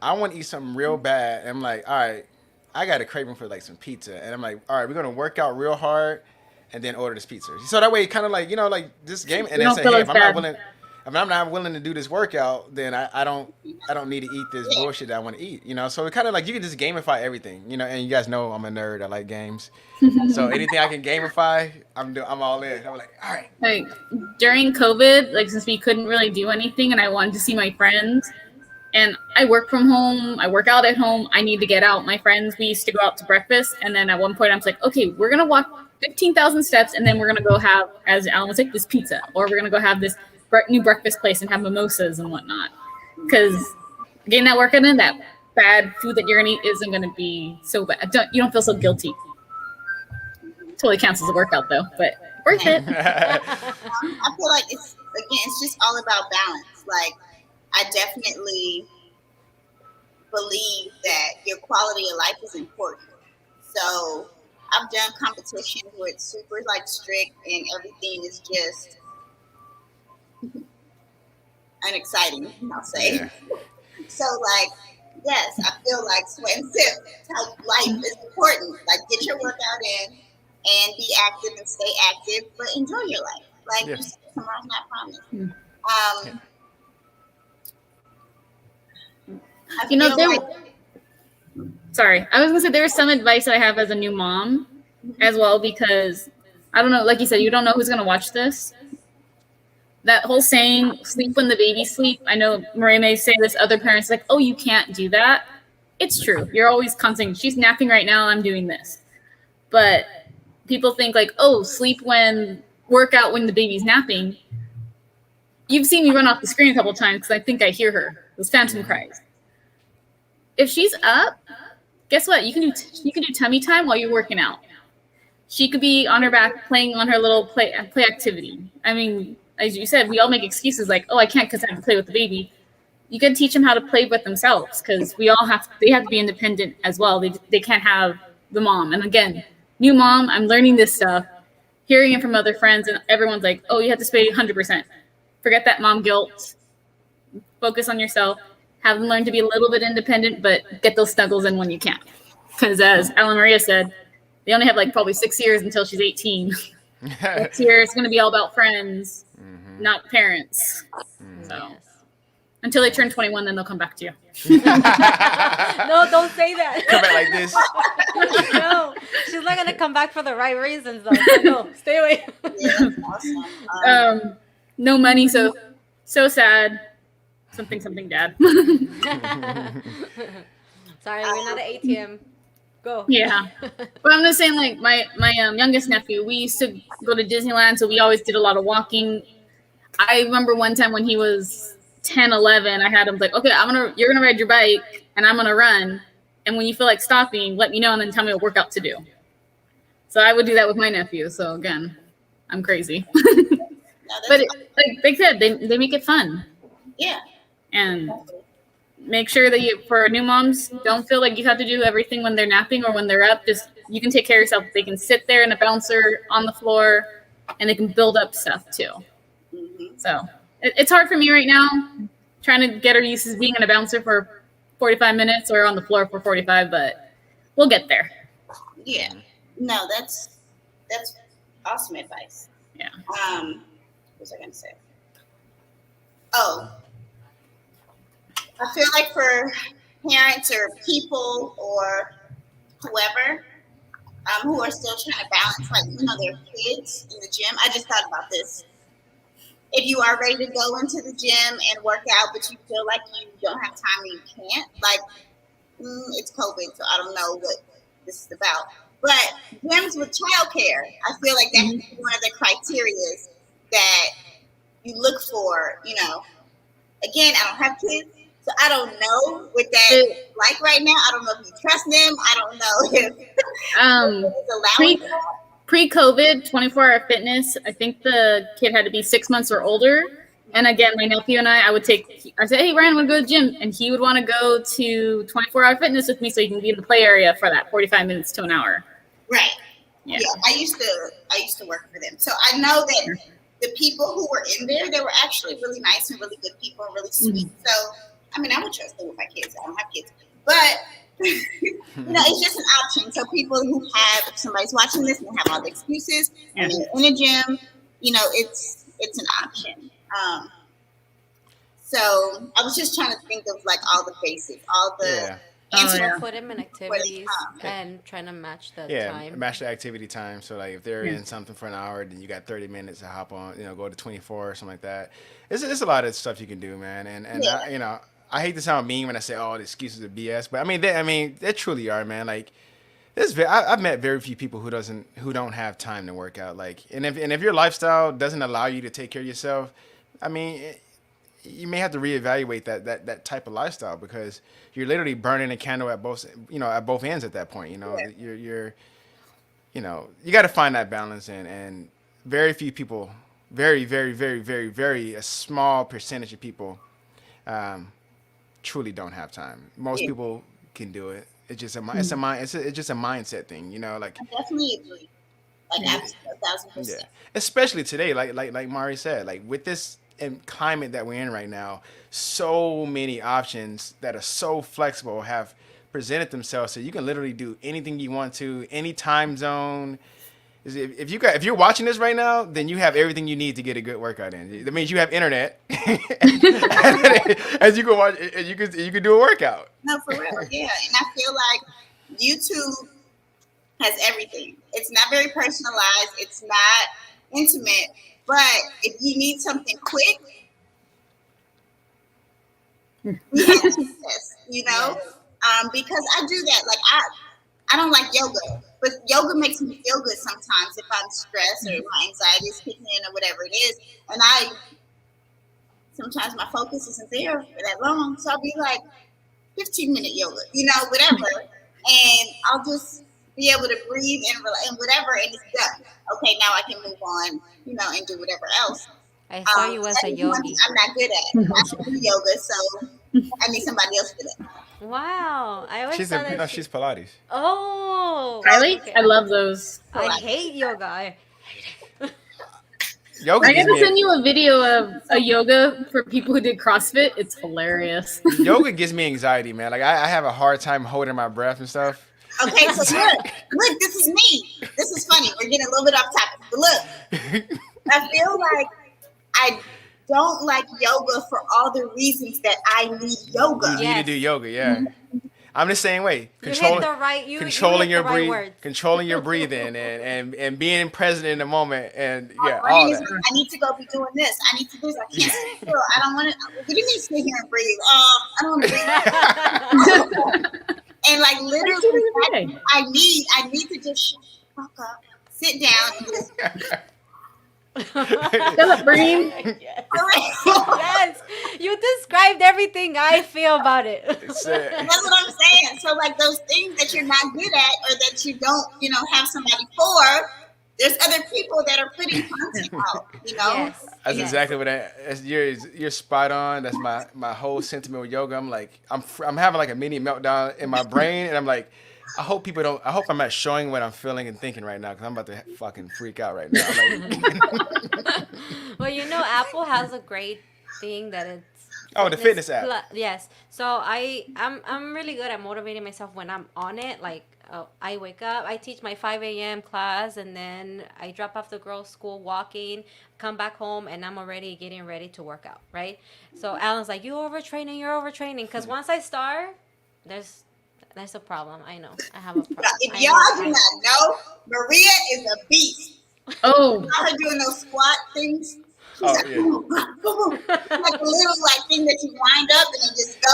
I want to eat something real bad, and I'm like, all right, I got a craving for like some pizza, and I'm like, all right, we're gonna work out real hard and then order this pizza. So that way, kind of like like this game, and then say, hey, if I'm not willing to do this workout, then I don't need to eat this bullshit that I want to eat. So it kind of like you can just gamify everything. And you guys know I'm a nerd. I like games. So anything I can gamify, I'm all in. I'm like, all right. Like during COVID, like since we couldn't really do anything, and I wanted to see my friends, and I work from home, I work out at home. I need to get out. My friends, we used to go out to breakfast, and then at one point I was like, okay, we're gonna walk 15,000 steps, and then we're gonna go have, as Alan was like, this pizza, or we're gonna go have this new breakfast place and have mimosas and whatnot. Because getting that workout in, that bad food that you're gonna eat isn't gonna be so bad. You don't feel so guilty. Totally counts as a workout though, but worth it. I feel like it's just all about balance. Like, I definitely believe that your quality of life is important. So I've done competitions where it's super like strict and everything is just unexciting, I'll say. Yeah. So like, yes, I feel like sweat and sip type life is important. Like, get your workout in and be active and stay active, but enjoy your life. Like, Yeah. you said, tomorrow's not promised. I You know, feel like sorry, I was gonna say there's some advice that I have as a new mom as well, because I don't know, like you said, you don't know who's gonna watch this. That whole saying, sleep when the babies sleep. I know Maria may say this, other parents like, oh, you can't do that. It's true. You're always constantly, she's napping right now, I'm doing this. But people think like, oh, work out when the baby's napping. You've seen me run off the screen a couple of times because I think I hear her. Those phantom cries. If she's up, guess what? You can do tummy time while you're working out. She could be on her back playing on her little play activity. I mean, as you said, we all make excuses like, oh, I can't because I have to play with the baby. You can teach them how to play with themselves, because they have to be independent as well. They can't have the mom. And again, new mom, I'm learning this stuff, hearing it from other friends, and everyone's like, oh, you have to stay 100%. Forget that mom guilt. Focus on yourself. Have them learn to be a little bit independent, but get those snuggles in when you can. Because as Ellen Maria said, they only have like probably 6 years until she's 18. Next year, it's going to be all about friends, not parents. So until they turn 21, then they'll come back to you. No, don't say that. Come back like this. No, she's not gonna come back for the right reasons though. So no, stay away. yeah, that's awesome. No money, so sad. Something dad. Sorry, we're not at ATM. Go. Yeah. But I'm just saying, like, my youngest nephew, we used to go to Disneyland, so we always did a lot of walking. I remember one time when he was 10, 11, I had him like, okay, you're gonna ride your bike and I'm gonna run, and when you feel like stopping, let me know and then tell me what workout to do. So I would do that with my nephew. So again, I'm crazy. But like they said, they make it fun. Yeah. And make sure that for new moms, don't feel like you have to do everything when they're napping or when they're up. Just, you can take care of yourself. They can sit there in a bouncer on the floor and they can build up stuff too. So it's hard for me right now, trying to get her used to being in a bouncer for 45 minutes or on the floor for 45, but we'll get there. Yeah. No, that's awesome advice. Yeah. What was I gonna say? Oh, I feel like for parents or people or whoever who are still trying to balance, like, their kids in the gym. I just thought about this. If you are ready to go into the gym and work out, but you feel like you don't have time and you can't, like, it's COVID, so I don't know what this is about. But gyms with childcare, I feel like that's one of the criteria that you look for. Again, I don't have kids, so I don't know what that like right now. I don't know if you trust them. I don't know if it's allowing that. Pre-COVID, 24-hour fitness, I think the kid had to be 6 months or older. And again, my nephew and I say, hey, Ryan, want to go to the gym? And he would want to go to 24-hour fitness with me so he can be in the play area for that 45 minutes to an hour. Right. Yeah. I used to work for them. So I know that the people who were in there, they were actually really nice and really good people and really sweet. So, I mean, I would trust them with my kids. I don't have kids. But, it's just an option. So people who if somebody's watching this and they have all the excuses and they're in a gym, it's an option. So I was just trying to think of like all the basics, all the Put them in activities and trying to match the time. Match the activity time. So like if they're in something for an hour, then you got 30 minutes to hop on, go to 24 or something like that. It's a lot of stuff you can do, man. And I hate to sound mean when I say, oh, the excuses are BS, but they truly are, man. Like I've met very few people who don't have time to work out. Like, and if your lifestyle doesn't allow you to take care of yourself, I mean, you may have to reevaluate that type of lifestyle, because you're literally burning a candle at both ends at that point. You're you got to find that balance, and very few people, very very very very very a small percentage of people, truly don't have time. Most people can do it. It's just it's just a mindset thing, like. I definitely agree. Like, absolutely, 1,000%. Yeah, especially today, like Mari said, like with this climate that we're in right now, so many options that are so flexible have presented themselves, so you can literally do anything you want to, any time zone. If you're watching this right now, then you have everything you need to get a good workout in. That means you have internet, as you can watch, and you can do a workout. No, for real, yeah. And I feel like YouTube has everything. It's not very personalized. It's not intimate. But if you need something quick, we have access, because I do that. Like, I don't like yoga, but yoga makes me feel good sometimes if I'm stressed or my anxiety is kicking in or whatever it is. And sometimes my focus isn't there for that long. So I'll be like, 15-minute yoga, whatever. And I'll just be able to breathe and whatever, and it's done. Okay, now I can move on, and do whatever else. I saw you as a yogi. I'm not good at it. I should do yoga, so I need somebody else for that. Wow, I always She's thought that she's Pilates. Oh, Really? okay. I love those. I hate yoga. Yoga I gives gotta send me you a video of a yoga for people who did CrossFit. It's hilarious. yoga gives me anxiety, man. Like I have a hard time holding my breath and stuff. Okay, so look, this is me. This is funny. We're getting a little bit off topic, but look, I feel like I don't like yoga for all the reasons that I need yoga. You need to do yoga, yeah. I'm the same way. You hit the right, controlling your right words. controlling your breathing, and being present in the moment, and yeah, My all brain is, that. I need to go be doing this. I need to do this. I can't sit still. I don't want to. What do you mean sit here and breathe? I don't want to breathe. And like literally, I need to just shut the fuck up, sit down, and just. Brain. Yes, you described everything I feel about it. That's what I'm saying. So like those things that you're not good at, or that you don't, have somebody for, there's other people that are putting content out. Yes. That's exactly what you're spot on. That's my whole sentiment with yoga. I'm like, I'm having like a mini meltdown in my brain, and I'm like, I hope I'm not showing what I'm feeling and thinking right now, because I'm about to fucking freak out right now. Like, well, Apple has a great thing that it's. The fitness app. Yes. So I'm really good at motivating myself when I'm on it. Like I wake up, I teach my 5 a.m. class, and then I drop off the girls' school walking, come back home, and I'm already getting ready to work out, right? So Alan's like, you're overtraining. Because once I start, there's a problem. I know. I have a problem. If y'all do not know, Maria is a beast. Oh. I her doing those squat things. She's like, yeah. boom, boom, boom. Like a little thing that you wind up and you just go.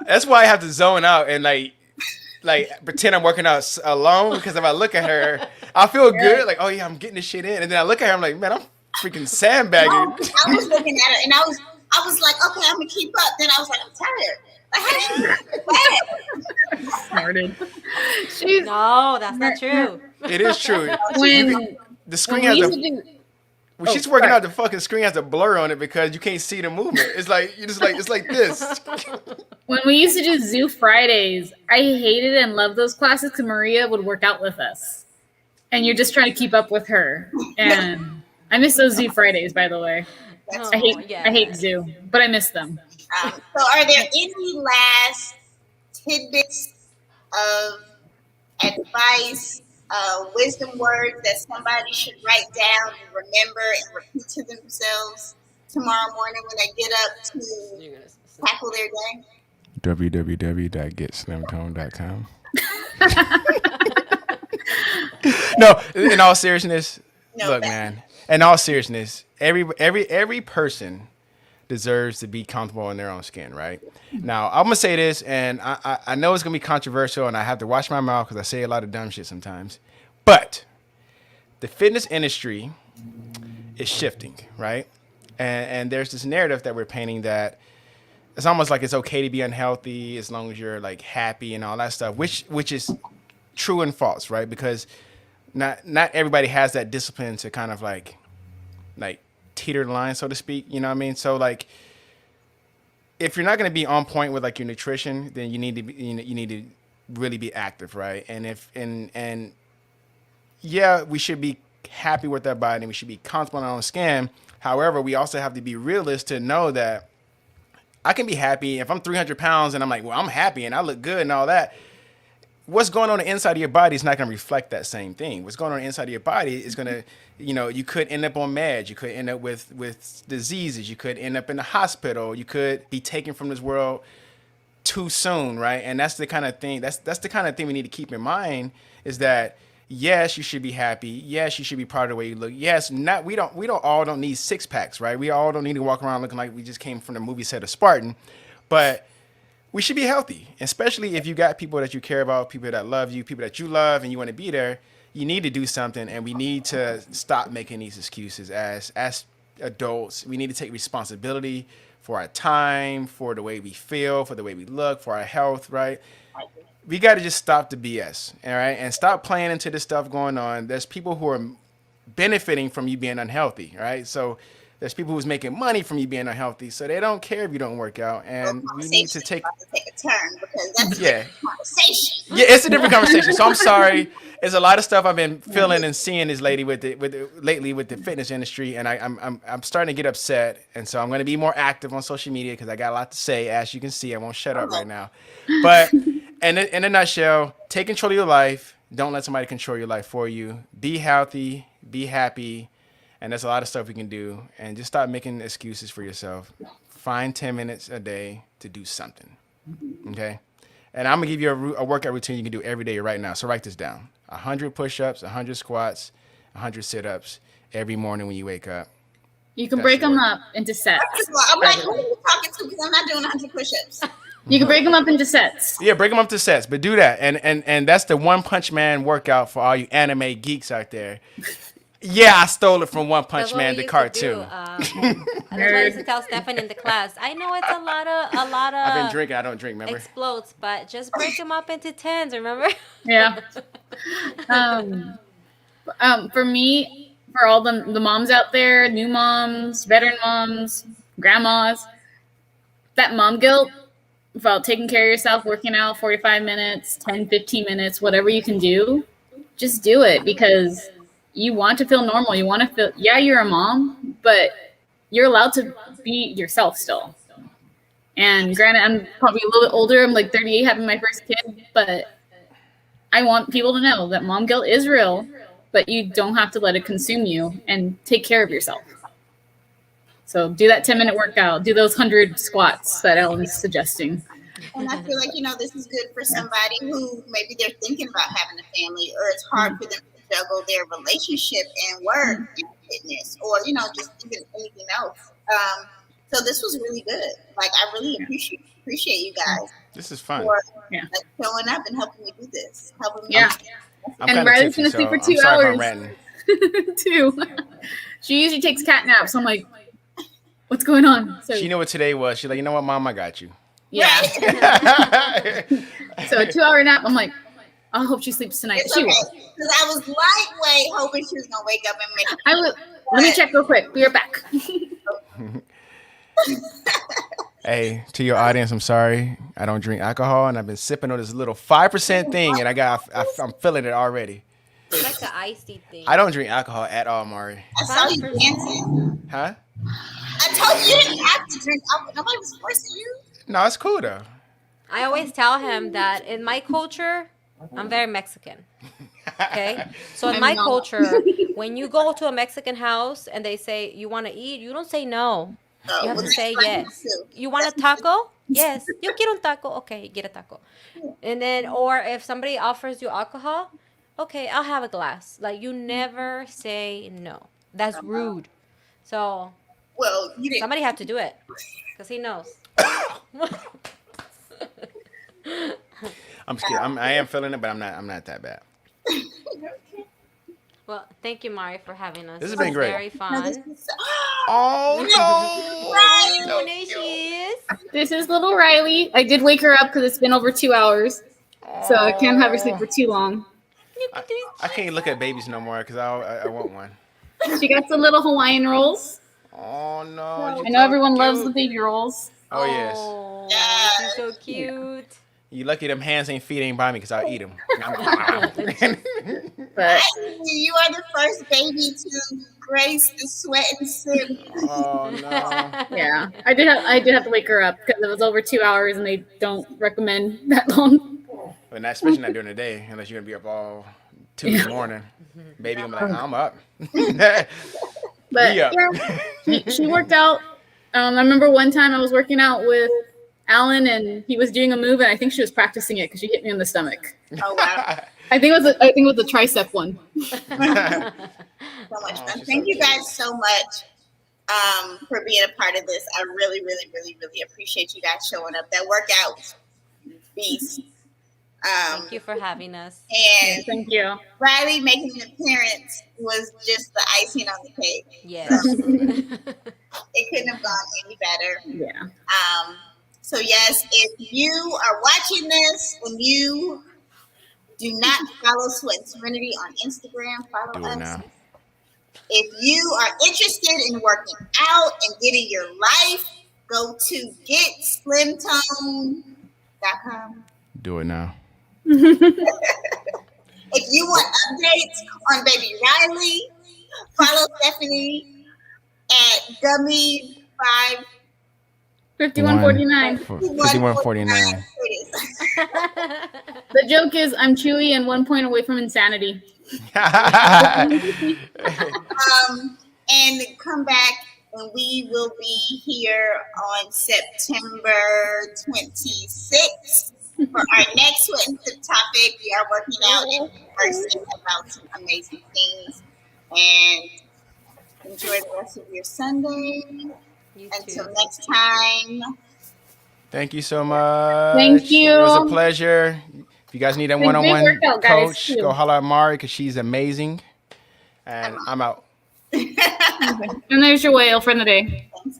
That's why I have to zone out and like pretend I'm working out alone, because if I look at her, I feel good. Like, oh yeah, I'm getting this shit in. And then I look at her, I'm like, man, I'm freaking sandbagging. No, I was looking at her and I was like, okay, I'm gonna keep up. Then I was like, I'm tired. Smarted. No, that's not true. It is true. When The screen when has we used to do- when she's working out, the fucking screen has a blur on it because you can't see the movement. It's like it's like this. When we used to do Zoo Fridays, I hated and loved those classes because Maria would work out with us, and you're just trying to keep up with her. And I miss those Zoo Fridays, by the way. I hate Zoo, but I miss them. So, are there any last tidbits of advice, wisdom words that somebody should write down and remember and repeat to themselves tomorrow morning when they get up to tackle their day? www.getslimtone.com. No, in all seriousness, look, man. In all seriousness, every person deserves to be comfortable in their own skin, right? Now, I'm gonna say this, and I know it's gonna be controversial, and I have to watch my mouth because I say a lot of dumb shit sometimes. But the fitness industry is shifting, right? And there's this narrative that we're painting that it's almost like it's okay to be unhealthy as long as you're like happy and all that stuff, which is true and false, right? Because not everybody has that discipline to kind of like teeter the line, so to speak. You know what I mean? So like, if you're not going to be on point with like your nutrition, then you need to be, you need to really be active, right? And if and yeah, we should be happy with our body and we should be comfortable in our own skin. However, we also have to be realistic to know that I can be happy if I'm 300 pounds and I'm like, well, I'm happy and I look good and all that. What's going on the inside of your body is not going to reflect that same thing. What's going on the inside of your body is going to, you could end up on meds. You could end up with diseases. You could end up in the hospital. You could be taken from this world too soon, right? And that's the kind of thing, that's the kind of thing we need to keep in mind is that, yes, you should be happy. Yes, you should be proud of the way you look. Yes, we don't need six packs, right? We all don't need to walk around looking like we just came from the movie set of Spartan, but we should be healthy, especially if you got people that you care about, people that love you, people that you love, and you want to be there. You need to do something, and we need to stop making these excuses as adults. We need to take responsibility for our time, for the way we feel, for the way we look, for our health, right? We got to just stop the BS, all right, and stop playing into the stuff going on. There's people who are benefiting from you being unhealthy, right? So there's people who's making money from you being unhealthy, so they don't care if you don't work out, and we need to take a turn because that's a yeah, different conversation. yeah, it's a different conversation. So I'm sorry. There's a lot of stuff I've been feeling and seeing this lady lately with the fitness industry, and I'm starting to get upset, and so I'm going to be more active on social media because I got a lot to say. As you can see, I won't shut up right now, but in a nutshell, take control of your life. Don't let somebody control your life for you. Be healthy, be happy. And there's a lot of stuff we can do. And just stop making excuses for yourself. Find 10 minutes a day to do something. Okay? And I'm going to give you a workout routine you can do every day right now. So write this down. 100 push-ups, 100 squats, 100 sit-ups every morning when you wake up. You can break them up into sets. I'm like, who are you talking to? Because I'm not doing 100 push-ups. You can break them up into sets. Yeah, break them up to sets, but do that. And that's the One Punch Man workout for all you anime geeks out there. Yeah, I stole it from One Punch Man, the cartoon. That's what I used to tell Stefan in the class. I know it's a lot of. I've been drinking. I don't drink. Remember? Explodes, but just break them up into tens. Remember? Yeah. For me, for all the moms out there, new moms, veteran moms, grandmas, that mom guilt about taking care of yourself, working out 45 minutes, 10, 15 minutes, whatever you can do, just do it because you want to feel normal. You want to feel, yeah, you're a mom, but you're allowed to be yourself still. And granted, I'm probably a little bit older. I'm like 38, having my first kid, but I want people to know that mom guilt is real, but you don't have to let it consume you and take care of yourself. So do that 10-minute workout. Do those 100 squats that Ellen's suggesting. And I feel like, this is good for somebody who maybe they're thinking about having a family or it's hard for them to juggle their relationship and work and fitness or, just even anything else. So this was really good. Like, I really appreciate you guys. This is fun. For showing up and helping me do this. Helping me. Yeah. I'm Riley's going to sleep for 2 hours. Too. She usually takes cat naps. So I'm like, what's going on? So she knew what today was. She's like, you know what, Mom, I got you. Yeah. So a 2-hour nap. I'm like, I hope she sleeps tonight. She will. Because I was lightweight hoping she was going to wake up and make Let me check real quick. Be right back. Hey, to your audience, I'm sorry. I don't drink alcohol, and I've been sipping on this little 5% thing, and I'm feeling it already. It's like the icy thing. I don't drink alcohol at all, Mari. I saw you dancing. Huh? I told you you didn't have to drink alcohol. Nobody was forcing you. No, it's cool, though. I always tell him that in my culture, I'm very Mexican. Okay? So in my culture, when you go to a Mexican house and they say, you want to eat, you don't say no. You have to say yes. You want a taco? Yes. Yo quiero un taco. Okay, get a taco. And then, or if somebody offers you alcohol, okay, I'll have a glass. Like, you never say no. That's rude. So Well, you didn't. Somebody have to do it because he knows. I'm scared. I am feeling it, but I'm not that bad. Well, thank you, Mari, for having us. This has been was great. Very No, this fun. is Oh Right. no! Oh, there she is. This is little Riley. I did wake her up because it's been over 2 hours, so I can't have her sleep for too long. I can't look at babies no more because I want one. She got some little Hawaiian rolls. Oh no! I you're know so everyone loves the cute. baby rolls. Oh yes. Oh, Yes. she's so cute. You lucky them hands ain't feet ain't by me because I'll eat them. But You are the first baby to grace the sweat and sip. Oh no! yeah, I did have to wake her up because it was over 2 hours, and they don't recommend that long. But not, especially not during the day, unless you're gonna be up all 2 in the morning. Baby gonna be like, I'm up. But Yeah. she worked out. I remember one time I was working out with Alan, and he was doing a move, and I think she was practicing it because she hit me in the stomach. Oh wow. I think it was a tricep one. So much fun. Thank you guys so much for being a part of this. I really, really, really, really appreciate you guys showing up. That workout beast. Thank you for having us. And Thank you. Riley making an appearance was just the icing on the cake. Yes. It couldn't have gone any better. Yeah. So yes, if you are watching this and you do not follow Sweat and Serenity on Instagram, follow Do it us. now. If you are interested in working out and getting your life, go to getslimtone.com. Do it now. If you want updates on baby Riley, follow Stephanie at Gummy5. 51.49. 51.49. The joke is I'm chewy and 1 point away from insanity. And come back, and we will be here on September 26th for our next Sweat and Sip topic. We are working out in person about some amazing things. And enjoy the rest of your Sunday. You Until too. next time. Thank you so much. Thank you. It was a pleasure. If you guys need a Great one-on-one workout, guys, coach, too. go holler at Mari because she's amazing. And I'm out. And there's your whale for the day. Thanks.